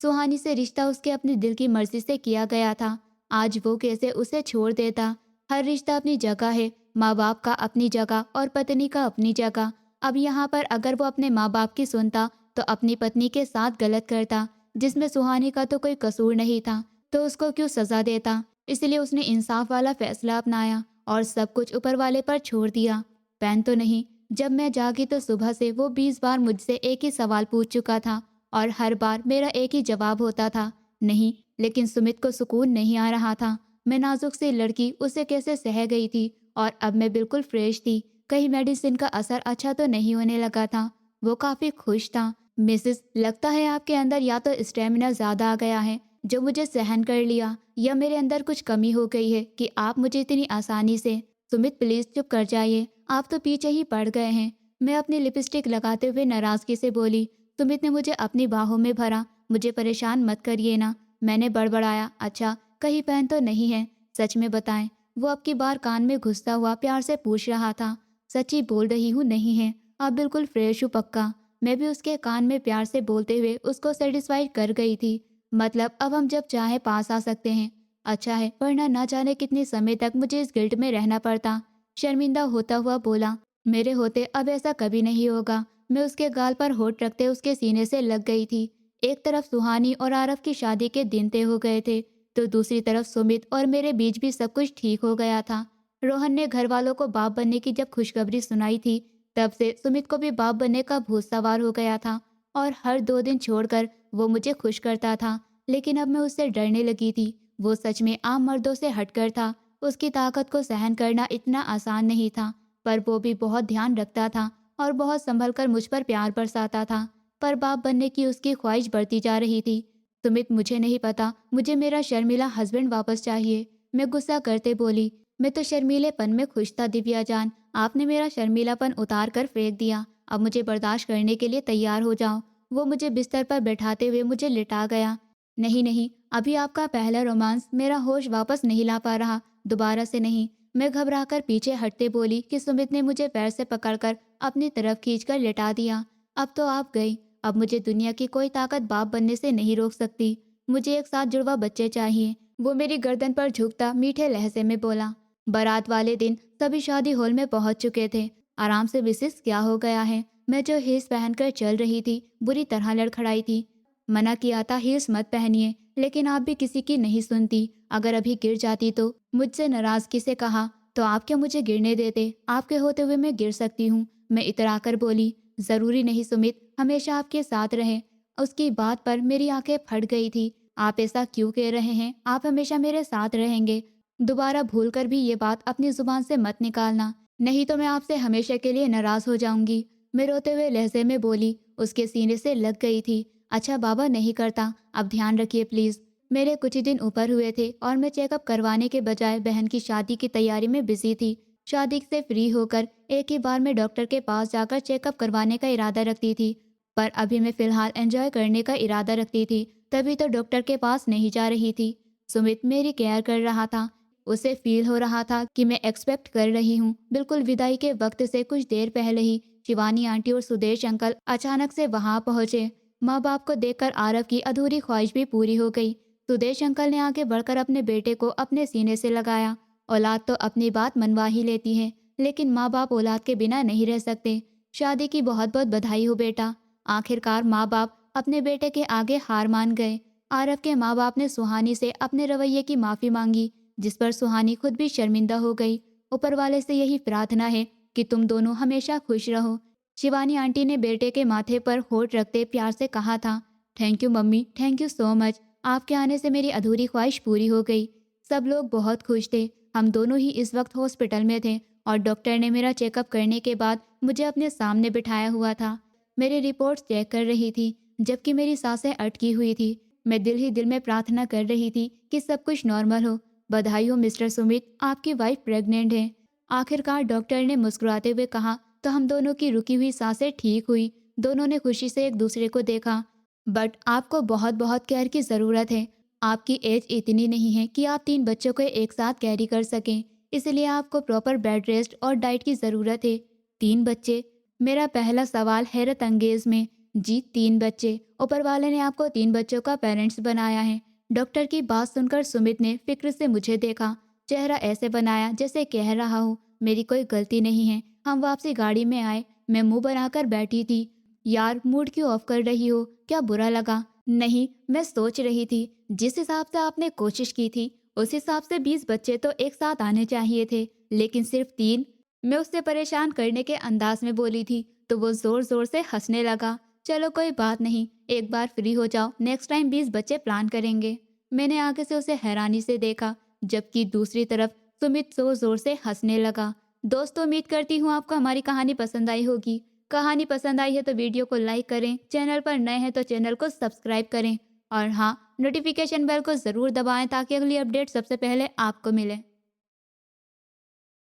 सुहानी से रिश्ता उसके अपनी दिल की मर्जी से किया गया था। आज वो कैसे उसे छोड़ देता? हर रिश्ता अपनी जगह है, माँ बाप का अपनी जगह और पत्नी का अपनी जगह। अब यहाँ पर अगर वो अपने माँ बाप की सुनता तो अपनी पत्नी के साथ गलत करता, जिसमें सुहानी का तो कोई कसूर नहीं था, तो उसको क्यों सजा देता? इसलिए उसने इंसाफ वाला फैसला अपनाया और सब कुछ ऊपर वाले पर छोड़ दिया। पैन तो नहीं। जब मैं जागी तो सुबह से वो 20 बार मुझसे एक ही सवाल पूछ चुका था और हर बार मेरा एक ही जवाब होता था, नहीं। लेकिन सुमित को सुकून नहीं आ रहा था। मैं नाजुक सी लड़की उसे कैसे सह गई थी और अब मैं बिल्कुल फ्रेश थी। कहीं मेडिसिन का असर अच्छा तो नहीं होने लगा था। वो काफ़ी खुश था। मिसेस, लगता है आपके अंदर या तो स्टेमिना ज़्यादा आ गया है जो मुझे सहन कर लिया, या मेरे अंदर कुछ कमी हो गई है कि आप मुझे इतनी आसानी से। सुमित प्लीज़ चुप कर जाइए, आप तो पीछे ही पड़ गए हैं। मैं अपनी लिपस्टिक लगाते हुए नाराज़गी से बोली। सुमित ने मुझे अपनी बाहों में भरा। मुझे परेशान मत करिए ना, मैंने बड़बड़ाया। अच्छा, कहीं बहन तो नहीं है? सच में बताएं। वो अब की बार कान में घुसता हुआ प्यार से पूछ रहा था। सच्ची बोल रही हूँ, नहीं है। आप बिल्कुल फ्रेश हूँ पक्का? मैं भी उसके कान में प्यार से बोलते हुए उसको सेटिस्फाइड कर गई थी। मतलब अब हम जब चाहे पास आ सकते हैं। अच्छा है, वरना ना जाने कितने समय तक मुझे इस गिल्ट में रहना पड़ता। शर्मिंदा होता हुआ बोला, मेरे होते अब ऐसा कभी नहीं होगा। मैं उसके गाल पर होठ रखते उसके सीने से लग गई थी। एक तरफ सुहानी और आरव की शादी के दिन तय हो गए थे तो दूसरी तरफ सुमित और मेरे बीच भी सब कुछ ठीक हो गया था। रोहन ने घर वालों को बाप बनने की जब खुशखबरी सुनाई थी तब से सुमित को भी बाप बनने का भूत सवार हो गया था और हर 2 दिन छोड़कर वो मुझे खुश करता था। लेकिन अब मैं उससे डरने लगी थी। वो सच में आम मर्दों से हटकर था। उसकी ताकत को सहन करना इतना आसान नहीं था, पर वो भी बहुत ध्यान रखता था और बहुत संभल कर मुझ पर प्यार बरसाता था। पर बाप बनने की उसकी ख्वाहिश बढ़ती जा रही थी। सुमित, मुझे नहीं पता, मुझे मेरा शर्मिला हस्बैंड वापस चाहिए। मैं गुस्सा करते बोली। मैं तो शर्मीलेपन में खुश था दिव्या जान। आपने मेरा शर्मीलापन उतार कर फेंक दिया। अब मुझे बर्दाश्त करने के लिए तैयार हो जाओ। वो मुझे बिस्तर पर बैठाते हुए मुझे लिटा गया। नहीं नहीं, अभी आपका पहला रोमांस मेरा होश वापस नहीं ला पा रहा, दोबारा से नहीं। मैं घबराकर पीछे हटते बोली कि सुमित ने मुझे पैर से पकड़कर अपनी तरफ खींचकर लिटा दिया। अब तो आप गई, अब मुझे दुनिया की कोई ताकत बाप बनने से नहीं रोक सकती। मुझे एक साथ जुड़वा बच्चे चाहिए। वो मेरी गर्दन पर झुकता मीठे लहजे में बोला। बारात वाले दिन सभी शादी हॉल में पहुंच चुके थे। आराम से मिसिस क्या हो गया है? मैं जो हील्स पहनकर चल रही थी बुरी तरह लड़खड़ाई थी। मना किया था हील्स मत पहनिए, लेकिन आप भी किसी की नहीं सुनती। अगर अभी गिर जाती तो? मुझसे नाराजगी से कहा। तो आप क्या मुझे गिरने देते? आपके होते हुए मैं गिर सकती हूँ। मैं इतराकर बोली। जरूरी नहीं सुमित हमेशा आपके साथ रहे। उसकी बात पर मेरी आंखें फट गई थी। आप ऐसा क्यों कह रहे हैं? आप हमेशा मेरे साथ रहेंगे। दोबारा भूलकर भी ये बात अपनी जुबान से मत निकालना, नहीं तो मैं आपसे हमेशा के लिए नाराज हो जाऊंगी। मैं रोते हुए लहजे में बोली। उसके सीने से लग गई थी। अच्छा बाबा नहीं करता, अब ध्यान रखिए प्लीज। मेरे कुछ ही दिन ऊपर हुए थे और मैं चेकअप करवाने के बजाय बहन की शादी की तैयारी में बिजी थी। शादी से फ्री होकर एक ही बार में डॉक्टर के पास जाकर चेकअप करवाने का इरादा रखती थी, पर अभी मैं फिलहाल एंजॉय करने का इरादा रखती थी, तभी तो डॉक्टर के पास नहीं जा रही थी। सुमित मेरी केयर कर रहा था। उसे फील हो रहा था कि मैं एक्सपेक्ट कर रही हूँ। बिल्कुल विदाई के वक्त से कुछ देर पहले ही शिवानी आंटी और सुदेश अंकल अचानक से वहां पहुंचे। माँ बाप को देखकर आरव की अधूरी ख्वाहिश भी पूरी हो गई। सुदेश अंकल ने आगे बढ़कर अपने बेटे को अपने सीने से लगाया। औलाद तो अपनी बात मनवा ही लेती है, लेकिन माँ बाप औलाद के बिना नहीं रह सकते। शादी की बहुत बहुत बधाई हो बेटा। आखिरकार माँ बाप अपने बेटे के आगे हार मान गए। आरव के माँ बाप ने सुहानी से अपने रवैये की माफी मांगी, जिस पर सुहानी खुद भी शर्मिंदा हो गई। ऊपर वाले से यही प्रार्थना है कि तुम दोनों हमेशा खुश रहो। शिवानी आंटी ने बेटे के माथे पर होठ रखते प्यार से कहा था। Thank you mummy, thank you so much. आपके आने से मेरी अधूरी ख्वाहिश पूरी हो गई। सब लोग बहुत खुश थे। हम दोनों ही इस वक्त हॉस्पिटल में थे और डॉक्टर ने मेरा चेकअप करने के बाद मुझे अपने सामने बिठाया हुआ था। मेरी रिपोर्ट्स चेक कर रही थी, जबकि मेरी सांसें अटकी हुई थी। मैं दिल ही दिल में प्रार्थना कर रही थी कि सब कुछ नॉर्मल हो। बधाई हो मिस्टर सुमित, आपकी वाइफ प्रेग्नेंट है। आखिरकार डॉक्टर ने मुस्कुराते हुए कहा तो हम दोनों की रुकी हुई सांसें ठीक हुई। दोनों ने खुशी से एक दूसरे को देखा। बट आपको बहुत बहुत केयर की ज़रूरत है। आपकी एज इतनी नहीं है कि आप 3 बच्चों को एक साथ कैरी कर सकें, इसलिए आपको प्रॉपर बेड रेस्ट और डाइट की ज़रूरत है। 3 बच्चे? मेरा पहला सवाल हैरत अंगेज में। जी 3 बच्चे? ऊपर वाले ने आपको 3 बच्चों का पेरेंट्स बनाया है। डॉक्टर की बात सुनकर सुमित ने फिक्र से मुझे देखा। चेहरा ऐसे बनाया जैसे कह रहा हो मेरी कोई गलती नहीं है। हम वापसी गाड़ी में आए। मैं मुंह बनाकर बैठी थी। यार मूड क्यों ऑफ कर रही हो? क्या बुरा लगा? नहीं, मैं सोच रही थी जिस हिसाब से आपने कोशिश की थी उस हिसाब से 20 बच्चे तो एक साथ आने चाहिए थे, लेकिन सिर्फ 3। मैं उससे परेशान करने के अंदाज में बोली थी तो वो जोर जोर से हंसने लगा। चलो कोई बात नहीं, एक बार फ्री हो जाओ, नेक्स्ट टाइम 20 बच्चे प्लान करेंगे। मैंने आगे से उसे हैरानी से देखा, जबकि दूसरी तरफ सुमित जोर जोर से हंसने लगा। दोस्तों उम्मीद करती हूँ आपको हमारी कहानी पसंद आई होगी। कहानी पसंद आई है तो वीडियो को लाइक करें, चैनल पर नए हैं तो चैनल को सब्सक्राइब करें और हाँ, नोटिफिकेशन बेल को ज़रूर दबाएं ताकि अगली अपडेट सबसे पहले आपको मिले।